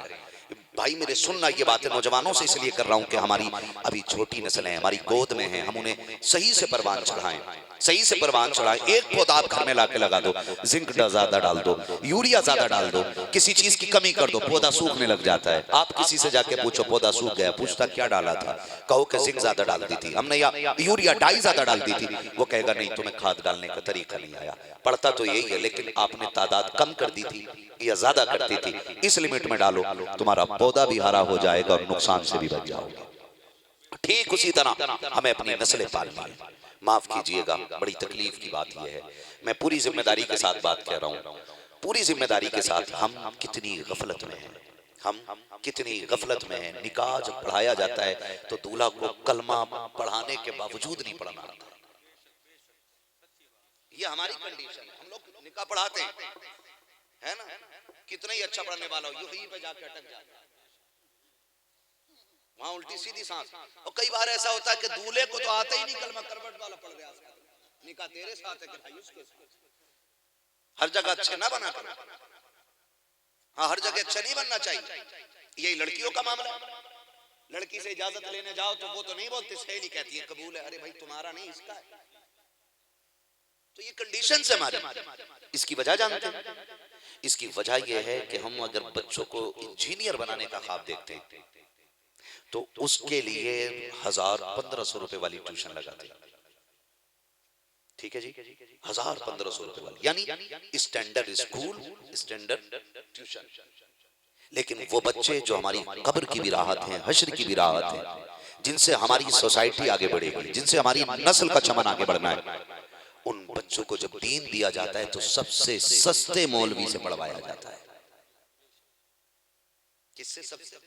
भाई मेरे सुनना, ये बातें नौजवानों से इसलिए कर रहा हूं कि हमारी अभी छोटी नस्लें हमारी गोद में हैं, हम उन्हें सही से परवान चढ़ाएं, सही से परवान चढ़ाएं। एक पौधा आप घर में लाके लगा दो, जिंक ज्यादा डाल दो, यूरिया ज्यादा डाल दो, किसी चीज की कमी कर दो, पौधा सूखने लग जाता है। आप किसी से जाके पूछो पौधा सूख गया, पूछता क्या डाला था, कहो कि जिंक ज्यादा डाल दी थी हमने या यूरिया डाई ज्यादा डाल दी थी, वो कहेगा नहीं तुम्हें खाद डालने का तरीका नहीं आया। पढ़ता तो यही है लेकिन आपने तादाद कम कर दी थी या ज्यादा करती थी, इस लिमिट में डालो, तुम्हारा पौधा भी हरा हो जाएगा और नुकसान से भी बच जाओगे। ठीक उसी तरह हमें अपनी नस्लें पालनी है। माफ कीजिएगा, बड़ी तकलीफ की बात यह है, मैं पूरी जिम्मेदारी के साथ बात कह रहा हूँ, पूरी जिम्मेदारी के साथ, हम कितनी गफलत में हैं, हम कितनी गफलत में हैं। निकाह जब पढ़ाया जाता है तो दूल्हा को कलमा पढ़ाने के बावजूद नहीं पढ़ना आता। ये हमारी कंडीशन है। हम लोग निकाह पढ़ाते हैं, है ना, कितना ही अच्छा पढ़ने वाला हो यही पे जाके अटक जाता है, वहां उल्टी सीधी सांस। और कई बार ऐसा होता है कि दूल्हे को तो आता ही नहीं कलमा, करवट वाला पढ़ गया, निकाह तेरे साथ है कि भाई उसके साथ। हर जगह अच्छे ना बना कर, हाँ हर जगह अच्छा नहीं बनना चाहिए। यही लड़कियों का मामला, लड़की से इजाजत लेने जाओ तो वो तो नहीं बोलती, सहेली कहती है कबूल है, अरे भाई तुम्हारा नहीं इसका है। तो ये कंडीशन से हमारे, इसकी वजह जानते हैं? इसकी वजह यह है कि हम अगर बच्चों को इंजीनियर बनाने का ख्वाब देखते हैं तो उसके लिए 1000-1500 रुपए वाली ट्यूशन लगाते हैं। ठीक है जी, 1000-1500 रुपए वाली, यानी स्टैंडर्ड स्कूल, स्टैंडर्ड ट्यूशन। लेकिन वो बच्चे जो हमारी कब्र की भी राहत हैं, हश्र की भी राहत हैं, जिनसे हमारी सोसाइटी आगे बढ़ेगी, जिनसे हमारी नस्ल का चमन आगे बढ़ना है, उन बच्चों को जब दीन दिया जाता है तो सबसे सस्ते मौलवी से पढ़वाया जाता है। किससे? सबसे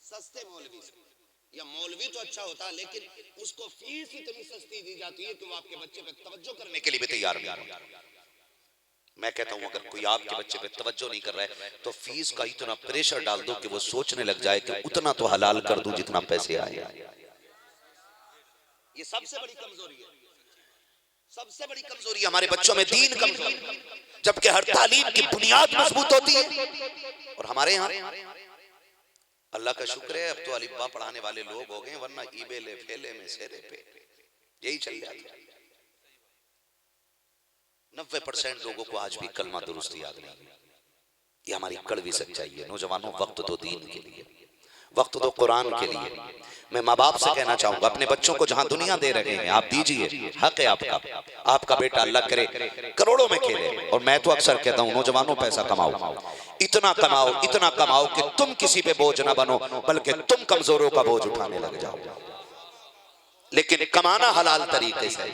सस्ते मौलवी से। या मौलवी तो अच्छा होता है लेकिन उसको फीस इतनी सस्ती दी जाती है कि वो आपके बच्चे पे तवज्जो करने के लिए भी तैयार नहीं होता। मैं कहता हूं अगर कोई आपके बच्चे पे तवज्जो नहीं कर रहा है तो फीस का इतना प्रेशर डाल दो कि वो सोचने लग जाए कि उतना तो हलाल कर दूं जितना पैसे आए। ये सबसे बड़ी कमजोरी है, सबसे बड़ी कमजोरी हमारे बच्चों में दीन कमजोर, जबकि हर तालीम की बुनियाद मजबूत होती है। और हमारे यहाँ अल्लाह का शुक्र है अब तो अलिफ्बा पढ़ाने वाले लोग हो गए, वरना ईबे ले फेले में सेरे पे यही चल जाता है। 90% लोगों को आज भी कलमा दुरुस्त याद नहीं। ये हमारी कड़वी सच्चाई है। नौजवानों, वक्त दो दीन के लिए, वक्त दो कुरान के लिए। मैं माँ बाप से कहना चाहूंगा, अपने बच्चों को जहां दुनिया दे रहे हैं आप दीजिए, हक है आपका। आपका बेटा अल्लाह करे करोड़ों में खेले, और मैं तो अक्सर कहता हूं नौजवानों पैसा कमाओ, इतना कमाओ कि तुम किसी पे बोझ ना बनो, बल्कि तुम कमजोरों का बोझ उठाने लग जाओ। लेकिन कमाना हलाल तरीके से।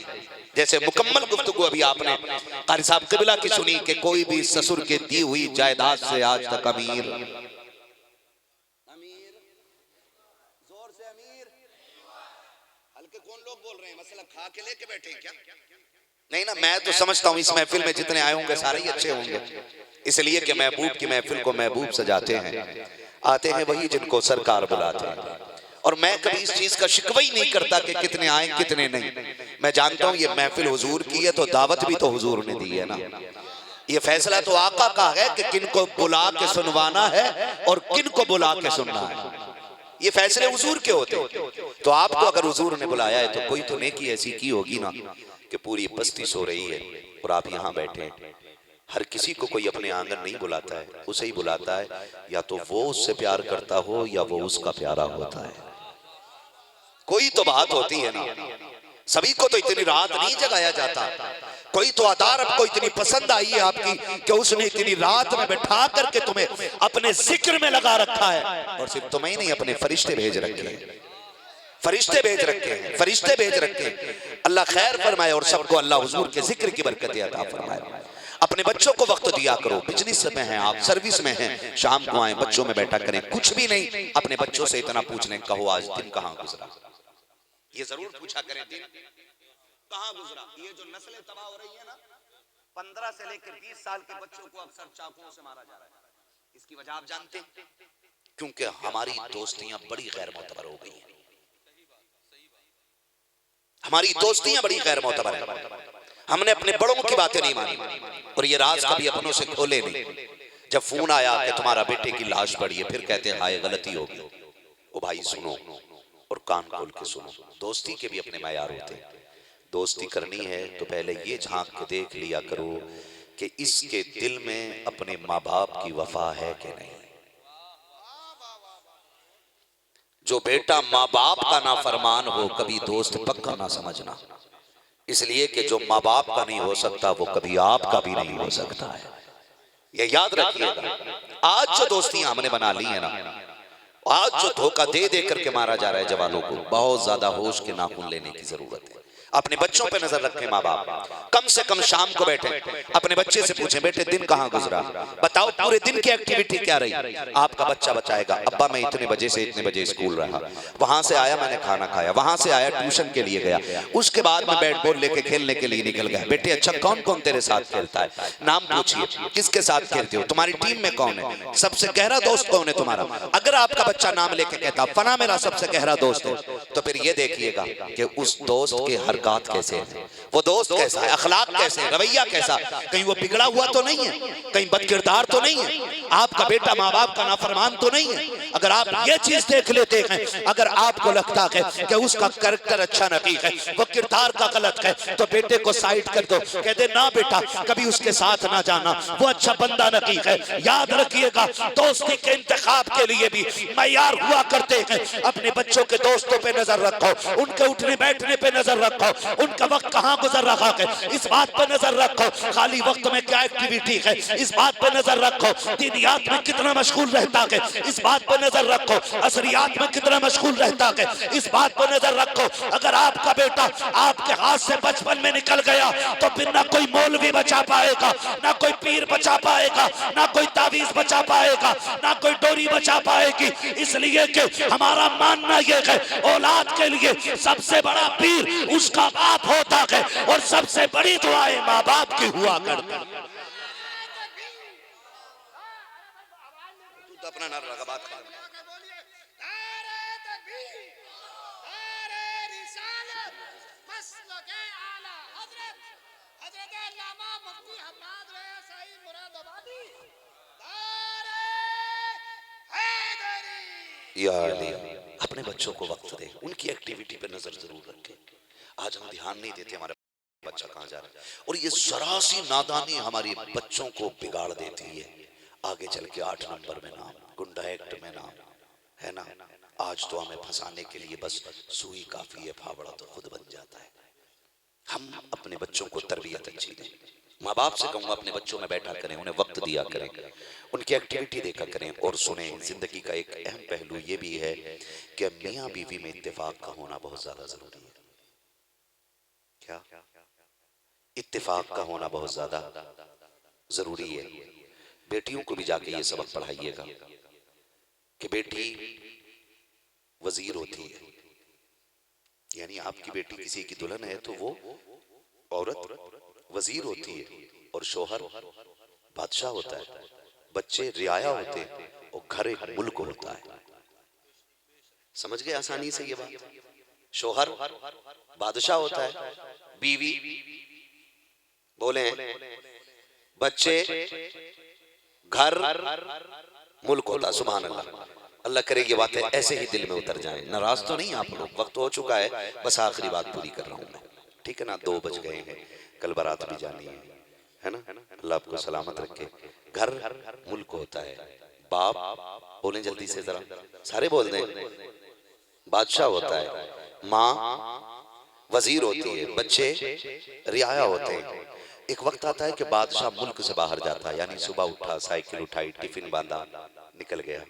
जैसे मुकम्मल गुफ्तगू अभी आपने कारी साहब क़िबला की सुनी कि कोई भी ससुर के दी हुई जायदाद से आज तक अमीर, जोर से अमीर, हल्के कौन लोग बोल रहे हैं, मसला खा के लेके बैठे क्या? नहीं ना, मैं तो समझता हूँ इस महफिल में जितने आए होंगे सारे ही अच्छे होंगे, इसलिए कि महबूब की महफिल को महबूब सजाते हैं। आते हैं वही जिनको सरकार बुलाते हैं। और मैं कभी इस चीज का शिकवा ही नहीं करता कि कितने आए कितने नहीं। मैं जानता हूं ये महफिल हुजूर की है, तो दावत भी तो हुजूर ने दी है ना। ये फैसला तो आका का है कि किन को बुला के सुनवाना है और किन को बुला के सुनना है। ये फैसले हुजूर के होते। तो आपको अगर हुजूर ने बुलाया है तो कोई तो नेकी ऐसी की होगी ना कि पूरी बस्ती सो रही है और आप यहाँ बैठे हैं। हर किसी को कोई अपने आंगन नहीं बुलाता है, उसे ही बुलाता है, या तो वो उससे प्यार करता हो या वो उसका प्यारा होता है। कोई तो बात होती है ना। सभी को तो इतनी रात नहीं जगाया जाता। कोई तो अतार आपको इतनी पसंद आई है आपकी कि उसने इतनी रात में बैठा करके तुम्हें अपने जिक्र में लगा रखा है। और सिर्फ तुम्हें ही नहीं, अपने फरिश्ते भेज रखे हैं, फरिश्ते भेज रखे हैं, फरिश्ते भेज रखे हैं। अल्लाह खैर फरमाए और सबको अल्लाह हुजूर के जिक्र की बरकत अता फरमाए। अपने बच्चों को वक्त दिया करो। बिजनेस में हैं आप, सर्विस में हैं, शाम को आए बच्चों में बैठा करें। कुछ भी नहीं, अपने बच्चों से इतना पूछने, कहो आज दिन कहाँ गुजरा। ये जरूर पूछा करें, दिन कहाँ गुजरा। ये जो नस्लें तबाह हो रही है ना, 15 से लेकर 20 साल के बच्चों को अक्सर चाकुओं से मारा जा रहा है। इसकी वजह आप जानते हैं, क्योंकि हमारी दोस्तियां बड़ी गैर मोतबर हो गई हैं। हमारी दोस्तियां बड़ी गैर मोतबर हैं। हमने अपने बड़ों की बातें नहीं मानी, और ये राज कभी अपनों से खोले नहीं। जब फोन आया कि तुम्हारा बेटे की लाश पड़ी है, फिर कहते हैं हाय गलती हो गई। ओ भाई सुनो, और कान खोल के सुनो। दोस्ती के भी अपने मायार होते हैं। दोस्ती करनी है तो पहले ये झांक के देख लिया करो कि इसके दिल में अपने माँ बाप की वफा है कि नहीं। जो बेटा माँ बाप का ना फरमान हो, कभी दोस्त पक्का ना समझना। इसलिए कि जो माँ बाप का नहीं हो सकता वो कभी आपका भी नहीं हो सकता है। ये याद रखिएगा। आज जो दोस्तियां हमने बना ली है ना, आज जो धोखा दे दे करके मारा जा रहा है जवानों को, बहुत ज्यादा होश के नाखून लेने की जरूरत है। अपने बच्चों पे नजर रखें माँ बाप। कम से कम शाम को बैठे अपने बच्चे से पूछें, बेटे दिन कहाँ गुजरा, बताओ पूरे दिन की एक्टिविटी क्या रही। आपका बच्चा बताएगा, अब्बा मैं इतने बजे से इतने बजे स्कूल रहा, वहां से आया मैंने खाना खाया, वहां से आया ट्यूशन के लिए गया, उसके बाद मैं बैट बॉल लेके खेलने के लिए निकल गया। बेटे अच्छा कौन कौन तेरे साथ खेलता है, नाम पूछिए, किसके साथ खेलते हो, तुम्हारी टीम में कौन है, सबसे गहरा दोस्त कौन है तुम्हारा। अगर आपका बच्चा नाम लेके कहता फना मेरा सबसे गहरा दोस्त है, तो फिर ये देखिएगा कि उस दोस्त के हरकत कैसे है, वो दोस्त कैसा है, अखलाक कैसे है, रवैया कैसा, कहीं वो बिगड़ा हुआ तो नहीं है, कहीं बदकिरदार तो नहीं है, आपका बेटा माँ बाप का नाफरमान तो नहीं है। अगर आप ये चीज देख लेते हैं, अगर आपको लगता है कि उसका करैक्टर अच्छा नहीं है, वो किरदार का गलत है, तो बेटे को साइड कर दो, कह दे ना बेटा कभी उसके साथ ना जाना, वो अच्छा बंदा नहीं है। याद रखिएगा, दोस्ती के इंतखाब के लिए भी मयार हुआ करते हैं। अपने बच्चों के दोस्तों पे नजर रखो, उनके उठने बैठने पे नजर रखो, उनका वक्त कहाँ गुजर रहा है इस बात पर नजर रखो, खाली वक्त में क्या एक्टिविटी है इस बात पर नजर रखो, दीनियात में कितना मशगूल रहता है इस बात पर नजर रखो, असरियात में कितना मशगूल रहता है इस बात पर नजर रखो। अगर आपका बेटा आपके हाथ से बचपन में निकल गया तो फिर ना कोई मौलवी बचा पाएगा, ना कोई पीर बचा पाएगा, ना कोई तावीज बचा पाएगा, ना कोई डोरी बचा पाएगी। इसलिए कि हमारा मानना यह है, औलाद के लिए सबसे बड़ा पीर उसका बाप होता है और सबसे बड़ी दुआएं माँ बाप की हुआ करती है। तू तो अपना ना लगा बात कर। अपने बच्चों को वक्त दे, उनकी एक्टिविटी पे नजर जरूर रखें। आज हम ध्यान नहीं देते हमारे बच्चा कहाँ जा रहा है, और ये सरासी नादानी हमारे बच्चों को बिगाड़ देती है। आगे चल के 8 नंबर में नाम, गुंडा एक्ट में नाम, है ना। आज तो हमें फंसाने के लिए बस सुई काफी है, फावड़ा तो खुद बन जाता है। हम अपने बच्चों को तरबियत अच्छी दें। माँ बाप से कहूँगा अपने बच्चों में बैठा करें, उन्हें वक्त दिया करें, उनकी एक्टिविटी देखा करें। और सुने, जिंदगी का एक अहम पहलू ये भी है कि मियाँ बीवी में इत्तेफाक का होना बहुत ज्यादा जरूरी है। क्या इत्तेफाक का होना बहुत ज्यादा जरूरी है। बेटियों को भी जाके ये सबक पढ़ाइएगा कि बेटी वजीर होती है, यानी आपकी बेटी किसी की दुल्हन है तो वो औरत वजीर होती है, और शोहर बादशाह होता है, बच्चे रियाया होते हैं, और घर एक मुल्क होता है। समझ गए आसानी से ये बात। शोहर बादशाह होता है, बीवी बोले बच्चे घर मुल्क होता है। सुभान अल्लाह। अल्लाह करे ये बातें ऐसे ही दिल में उतर जाएं। नाराज तो नहीं आप लोग? वक्त हो चुका है, बस आखिरी बात पूरी कर रहा हूं मैं, ठीक है ना। 2 बज गए हैं, कल बारात भी जानी है ना। अल्लाह आपको सलामत रखे। घर मुल्क होता है, बाप बोले जल्दी से जरा, सारे बोल दें, बादशाह होता है, माँ वजीर होती है, बच्चे रियाया होते हैं। एक वक्त आता है कि बादशाह मुल्क से बाहर जाता है, यानी सुबह उठा, साइकिल उठाई, टिफिन बांधा, निकल गया।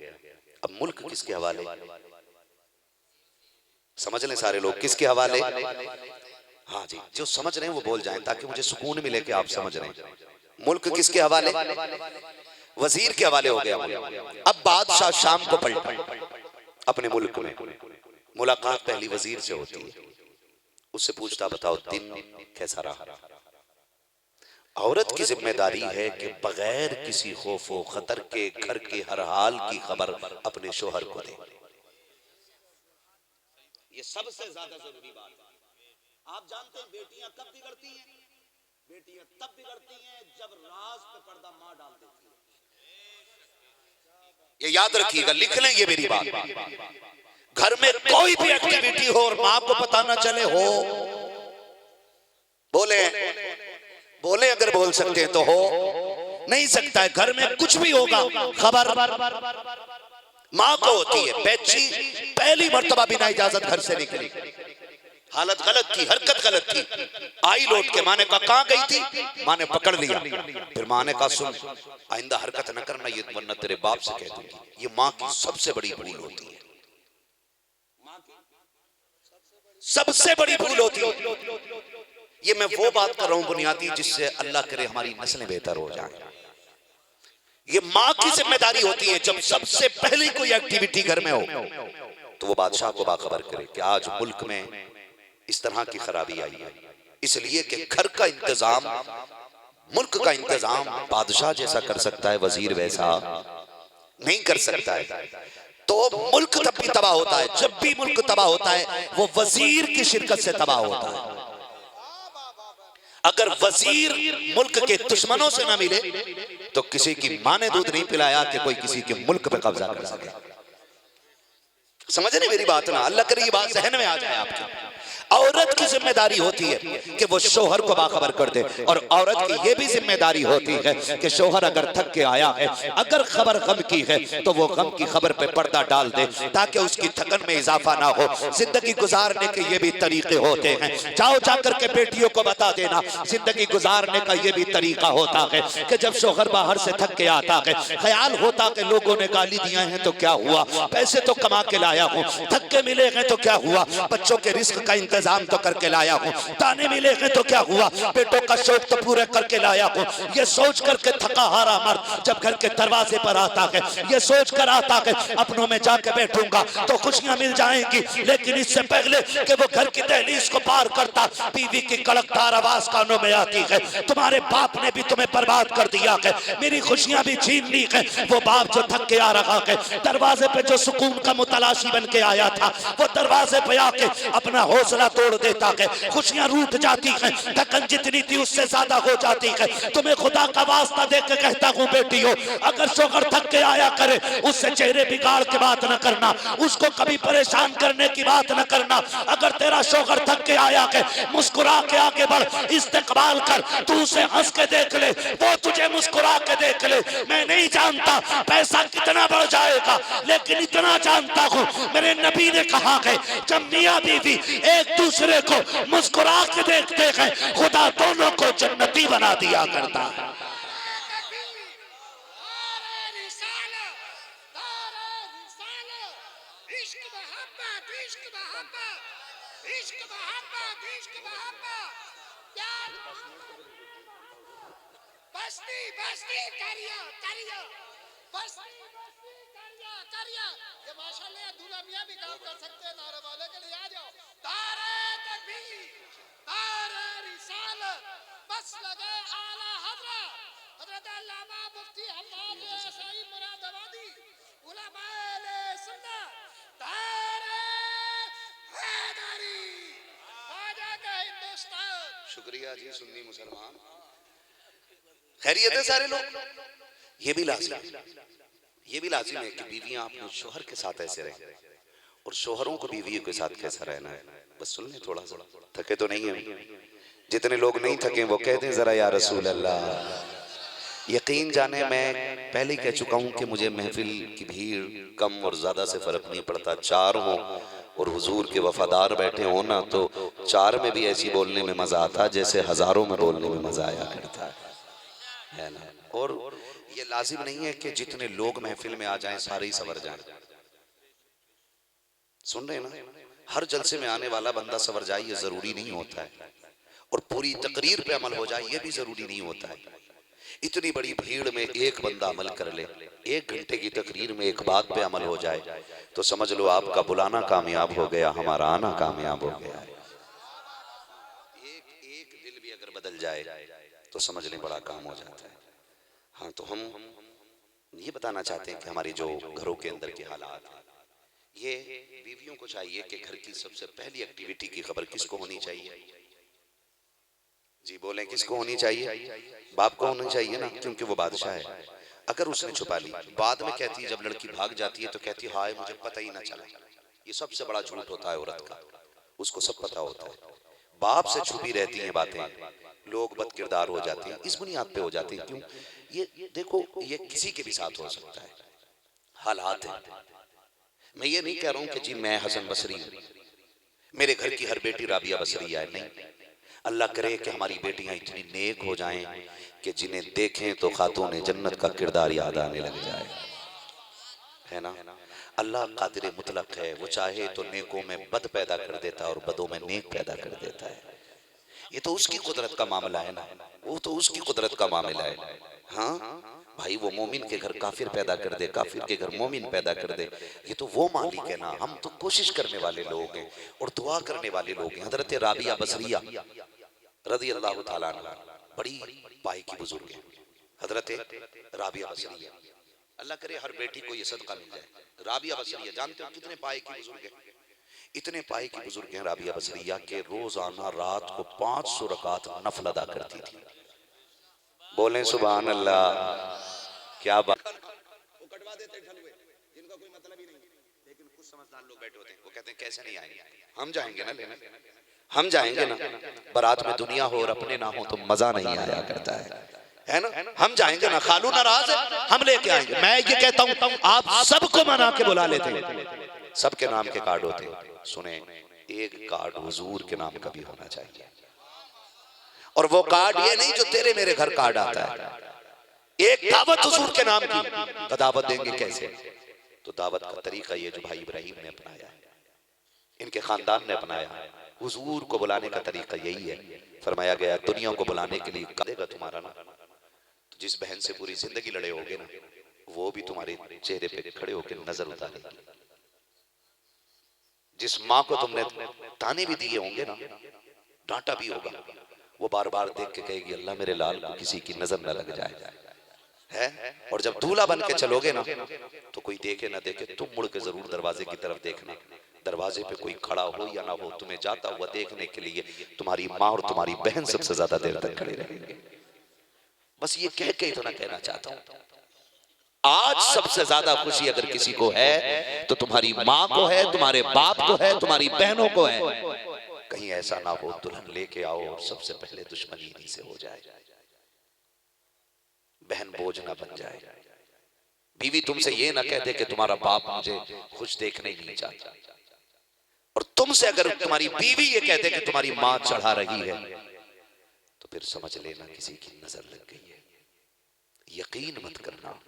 अब मुल्क किसके हवाले? समझ लें सारे लोग, किसके हवाले? हाँ जी, जो समझ रहे हैं वो बोल जाएं ताकि मुझे सुकून मिले कि आप समझ रहे हैं। मुल्क किसके हवाले? वजीर के हवाले हो गया। अब बादशाह शाम को पलटा अपने मुल्क में, मुलाकात पहली वजीर से होती है, उससे पूछता बताओ दिन कैसा रहा। औरत की जिम्मेदारी है कि बगैर किसी खौफ व खतर के घर के हर हाल की खबर अपने शोहर को दे। ये सबसे ज्यादा जरूरी बात है। आप जानते हैं बेटियां कब बिगड़ती हैं? बेटियां तब बिगड़ती हैं जब राज पे पर्दा मां डाल देती है। ये याद रखिएगा, लिख लें ये मेरी बात। घर में कोई भी एक्टिविटी हो और मां को पता ना चले, हो बोले बोले, अगर बोल सकते हैं तो हो, नहीं सकता है। घर में कुछ भी होगा खबर मां को होती है। बच्ची पहली मर्तबा बिना इजाजत घर से निकली, हालत गलत थी, हरकत गलत थी, आई लौट के माँ ने कहा कहां गई थी? माँ ने पकड़ लिया। फिर माँ ने कहा सुन, आइंदा हरकत न करना, ये वरना तेरे बाप से कह दूंगी। ये माँ की सबसे बड़ी भूल होती है, सबसे बड़ी भूल होती है। ये मैं वो बात कर रहा हूं बुनियादी, जिससे अल्लाह करे हमारी नस्लें बेहतर हो जाए। ये माँ की जिम्मेदारी होती है, जब सबसे पहली कोई एक्टिविटी घर में हो तो वो बादशाह को बाखबर करे कि आज मुल्क में इस तरह की खराबी आई है, इसलिए कि घर का इंतजाम, मुल्क का इंतजाम बादशाह जैसा कर सकता है, वजीर वैसा नहीं कर सकता है। तो मुल्क तब भी तबाह होता है, जब भी मुल्क तबाह होता है वो वजीर की शिरकत से तबाह होता है। अगर वजीर मुल्क के दुश्मनों से ना मिले तो किसी की मां ने दूध नहीं पिलाया कि कोई किसी के मुल्क पे कब्जा कर सके। समझ नहीं मेरी बात ना? अल्लाह करे ये बात जहन में आ जाए आपकी। औरत की जिम्मेदारी होती है कि वो शोहर को बाखबर कर दे, और औरत की ये भी जिम्मेदारी होती है कि शोहर अगर थक के आया है, अगर खबर गम की है तो वो गम की खबर पे पर्दा डाल दे ताकि उसकी थकन में इजाफा ना हो। जिंदगी गुजारने के ये भी तरीके होते हैं। जाओ जाकर के बेटियों को बता देना, जिंदगी गुजारने का ये भी तरीका होता है कि जब शोहर बाहर से थक के आता है, ख्याल होता कि लोगों ने गाली दिया है तो क्या हुआ, पैसे तो कमा के लाया हूँ, थक के मिले हैं तो क्या हुआ, बच्चों के रिस्क का इंतजाम तो करके लाया हूँ, ताने मिले हैं तो क्या हुआ, बेटों का शौक तो पूरे करके लाया हूँ। ये सोच करके थका हारा मर्द जब घर के दरवाजे पर आता है, ये सोच कर आता है अपनों में जाके बैठूंगा तो खुशियां मिल जाएंगी, लेकिन इससे पहले कि वो घर की दहलीज को पार करता, बीवी की कड़कदार आवाज कानों में आती है, तुम्हारे बाप ने भी तुम्हें बर्बाद कर दिया है, मेरी खुशियां भी छीन ली है। वो बाप जो थक के आ रहा है, दरवाजे पे जो सुकून का मुतलाशी बन के आया था, वो दरवाजे पे आके अपना हौसला
हौसला तोड़ देता है, खुशियां रूठ जाती हैं, थकन जितनी थी उससे ज्यादा हो जाती है। तुम्हें खुदा का वास्ता दे के कहता हूँ बेटियों, अगर शोहर थक के आया करे उससे चेहरे बिगाड़ के बात न करना, उसको कभी परेशान करने की बात न करना। अगर तेरा शोहर थक के आया है, मुस्कुरा के आगे बढ़, इस्तेकबाल कर, तू उसे हंस के देख ले, वो तुझे मुस्कुरा के देख ले। मैं नहीं जानता पैसा कितना बढ़ जाएगा, लेकिन इतना जानता हूँ मेरे नबी ने कहा है जब मियां बीवी एक दूसरे को मुस्कुरा के देखते हैं खुदा दोनों को जन्नती बना दिया करता है।
बस्ती बस्ती करिया करिया बस्ती बस्ती करिया करिया। ये माशाल्लाह दूल्हा मियां भी काम कर सकते हैं। नारे वाले के लिए आ जाओ। तारे तकबीर तारे रिसालत बस लगे आला हजरत हजरत अल्लामा मुफ्ती हम्माद सईद मुरादाबादी उलमाए सुन्नत तारे हैदरी ख्वाजा का हिंदुस्तान।
शुक्रिया जी सुन्नी मुसलमान। खैरियत है सारे लोग। ये भी लाजिम है कि बीवियां अपने शोहर के साथ ऐसे रहें और शोहरों को बीवियों के साथ कैसा रहना है। बस सुन ले थोड़ा सा, थके तो नहीं है। जितने लोग नहीं थके वो कहते हैं जरा या रसूल अल्लाह। यकीन जाने मैं पहले ही कह चुका हूं कि मुझे महफिल की भीड़ कम और ज्यादा से फर्क नहीं पड़ता। चार हो और हुजूर के वफादार बैठे हो ना, तो चार में भी ऐसी बोलने में मजा आता जैसे हजारों में बोलने में मजा आया करता है ना। और ये लाजिम नहीं है कि जितने लोग महफिल में आ जाएं सारे ही सवर जाएं। सुन रहे हैं ना, हर जलसे में आने वाला बंदा सवर जाए ये जरूरी नहीं होता है, और पूरी तकरीर पे अमल हो जाए ये भी जरूरी नहीं होता है। इतनी बड़ी भीड़ में एक बंदा अमल कर ले, 1 घंटे की तकरीर में एक बात पे अमल हो जाए तो समझ लो आपका बुलाना कामयाब हो गया, हमारा आना कामयाब हो गया। एक दिल भी अगर बदल जाए तो समझ लें बड़ा काम हो जाता है। हाँ, तो हम ये बताना चाहते हैं कि हमारी जो घरों के अंदर के हालात हैं, ये बीवियों को चाहिए कि घर की सबसे पहली एक्टिविटी की खबर किसको होनी चाहिए? जी बोलें, किसको होनी चाहिए? बाप को होनी चाहिए ना, क्योंकि वो बादशाह है। अगर उसने छुपा ली, बाद में कहती है, जब लड़की भाग जाती है तो कहती है हाय मुझे पता ही ना चला। ये सबसे बड़ा झूठ होता है औरत का, उसको सब पता होता है। बाप से छुपी रहती हैं बातें, लोग बद किरदार हो जाते हैं, इस बुनियाद पे हो जाते हैं। क्यों? ये देखो, ये किसी के भी साथ हो सकता है, हालात है। मैं ये नहीं कह रहा हूं कि जी मैं हसन बसरी हूं, मेरे घर की हर बेटी राबिया बसरी है, नहीं। अल्लाह करे कि हमारी बेटियां इतनी नेक हो जाएं कि जिन्हें देखें तो खातून जन्नत का किरदार याद आने लग जाए, है ना। अल्लाह कादिर मुतलक है, वो चाहे तो नेकों में बद पैदा कर देता है और बदों में नेक पैदा कर देता है। ये तो उसकी कुदरत का मामला है ना, वो तो उसकी कुदरत का मामला है। हाँ भाई, वो मोमिन के घर काफिर पैदा कर दे, काफिर के घर मोमिन पैदा कर दे, ये तो वो मालिक है ना। हम तो कोशिश करने वाले लोग हैं और दुआ करने वाले लोग हैं। हजरत राबिया बसरिया रज़ी अल्लाह ताला अन्हा बड़ी पाई की बुजुर्ग है, हजरत राबिया बसरिया। अल्लाह करे हर बेटी को ये सदका मिल जाए। राबिया बसरिया जानते हो कितने पाई की बुजुर्ग है? इतने पाई की बुजुर्ग हैं राबिया बसरिया के रोजाना रात को 500 रकात नफल अदा करती थी। बोलें सुभान अल्लाह। क्या बात। वो कटवा देते ठलुए जिनका कोई मतलब ही नहीं, लेकिन कुछ समझदार लोग बैठे होते हैं, वो कहते हैं कैसे नहीं आएंगे, हम जाएंगे ना लेने, हम जाएंगे ना। बारात में दुनिया हो और अपने ना हो तो मजा नहीं आया करता है ना। हम जाएंगे ना, खालू नाराज है, हम लेके आएंगे। मैं ये कहता हूँ आप सबको मना के बुला लेते हैं, सबके नाम के कार्ड होते हैं। सुने, एक कार्ड हुजूर के नाम का भी होना चाहिए, और वो कार्ड ये नहीं जो तेरे मेरे घर कार्ड आता है। एक दावत हुजूर के नाम की, तो दावत देंगे कैसे? तो दावत का तरीका ये जो भाई इब्राहिम ने अपनाया, इनके खानदान ने अपनाया, हुजूर को बुलाने का तरीका यही है। फरमाया गया दुनिया को बुलाने के लिए करेगा तुम्हारा ना, तो जिस बहन से पूरी जिंदगी लड़े होगे ना, वो भी तुम्हारे चेहरे पे खड़े होकर नजर उतारेगी। जिस माँ को तुमने ताने भी दिए होंगे ना, डांटा भी होगा, वो बार बार देख के कहेगी अल्लाह मेरे लाल को किसी की नजर न लग जाए, है। और जब दूल्हा बन के चलोगे ना, तो कोई देखे ना देखे, तुम मुड़ के जरूर दरवाजे की तरफ देखना। दरवाजे पे कोई खड़ा हो या ना हो, तुम्हें जाता हुआ देखने के लिए तुम्हारी माँ और तुम्हारी बहन सबसे ज्यादा देर तक खड़े रहेंगे। बस ये कह के इतना कहना चाहता हूं, आज सबसे ज्यादा खुशी अगर किसी को है तो तुम्हारी माँ को है, तुम्हारे बाप को है, तुम्हारी बहनों को है। कहीं ऐसा ना हो दुल्हन लेके आओ और सबसे पहले दुश्मनी इन्हीं से हो जाए, बहन बोझ ना बन जाए। बीवी तुमसे ये ना कह दे कि तुम्हारा बाप मुझे खुश देखने ही नहीं चाहता, और तुमसे अगर तुम्हारी बीवी ये कह दे कि तुम्हारी माँ चढ़ा रही है, तो फिर समझ लेना किसी की नजर लग गई है। यकीन मत करना,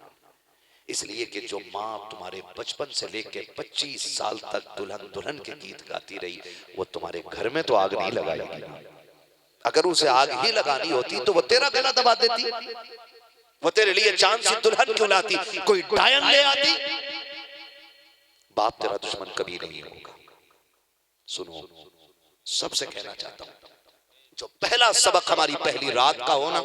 इसलिए कि जो माँ तुम्हारे बचपन से लेके 25 साल तक दुल्हन दुल्हन के गीत गाती रही, वो तुम्हारे घर में तो आग नहीं लगाएगी ना। अगर उसे आग ही लगानी होती तो वो तेरा गला दबा देती, वो तेरे लिए चांद सी दुल्हन क्यों लाती, कोई डायन ले आती। बाप तेरा दुश्मन कभी नहीं होगा। सुनो, सबसे कहना चाहता हूं, जो पहला सबक हमारी पहली रात का हो ना,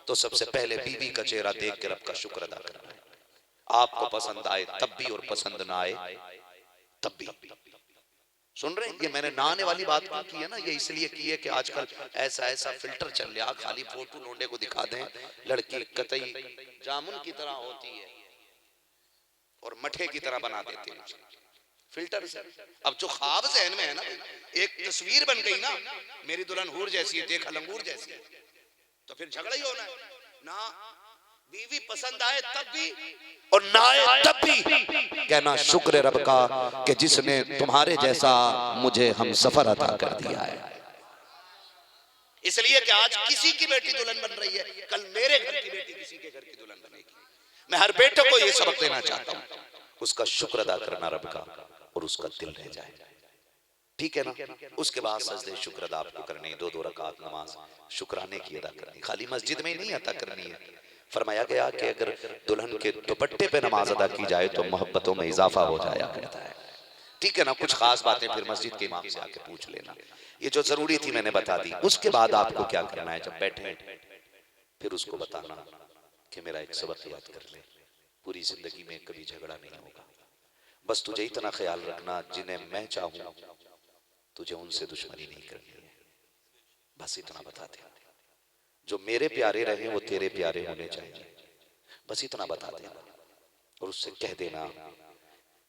तो सबसे पहले बीवी का चेहरा देख के रब का शुक्र अदा करना है। आपको पसंद आए तब भी और पसंद ना आए तब भी। सुन रहे हैं, ये मैंने ना आने वाली बात क्यों की है ना, ये इसलिए की है कि आजकल ऐसा ऐसा फिल्टर चल रहा, खाली फोटो लोंडे को दिखा दें, लड़की कतई जामुन की तरह होती है और मठे की तरह बना देते हैं फिल्टर से। अब जो ख्वाब ज़हन में है ना, एक तस्वीर बन गई ना, मेरी दुल्हन हूर जैसी है, देखा लंगूर जैसी है, तो फिर झगड़ा ही होना है ना। बीवी पसंद आए तब भी और ना आए तब भी कहना शुक्र है रब का कि जिसने तुम्हारे जैसा मुझे हम सफर अता कर दिया है। इसलिए कि आज किसी की बेटी दुल्हन बन रही है, कल मेरे घर की बेटी किसी के घर की दुल्हन बनेगी। मैं हर बेटे को ये सबक देना चाहता हूँ, उसका शुक्र अदा करना रब का और उसका दिल रह जाए, ठीक है ना। उसके बाद सजदे शुक्र अदा आपको करनी, 2-2 रकात नमाज शुक्राने की अदा करनी, खाली मस्जिद में ही नहीं अदा करनी है। फरमाया गया कि अगर दुल्हन के दुपट्टे पे नमाज अदा की जाए तो मोहब्बतों में इजाफा हो जाया करता है, ठीक है ना। कुछ खास बातें फिर मस्जिद के इमाम से आके पूछ लेना, ये जो जरूरी थी मैंने बता दी। उसके बाद आपको क्या करना है, जब बैठे फिर उसको बताना कि मेरा एक सबक याद कर ले, पूरी जिंदगी में कभी झगड़ा नहीं होगा। बस तुझे इतना ख्याल रखना, जिन्हें मैं चाहूं तुझे उनसे दुश्मनी नहीं करनी है, बस इतना बता दे। जो मेरे प्यारे रहे वो तेरे प्यारे होने चाहिए, बस इतना बता देना। और उससे कह देना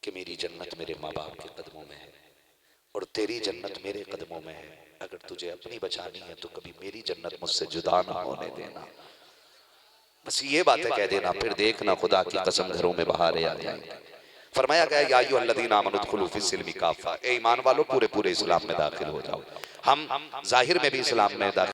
कि मेरी जन्नत मेरे माँ बाप के कदमों में है और तेरी जन्नत मेरे कदमों में है। अगर तुझे अपनी बचानी है तो कभी मेरी जन्नत मुझसे जुदा ना होने देना। बस ये बातें कह देना, फिर देखना खुदा की कसम घरों में बहारें आ जाएंगे। फरमाया गया या अय्युहल्लज़ीना आमनू उदखुलू फिस्सिल्मी काफ़ा, ए ईमान वालों पूरे पूरे इस्लाम में दाखिल हो जाओ। हम जाहिर में भी इस्लाम में दाखिल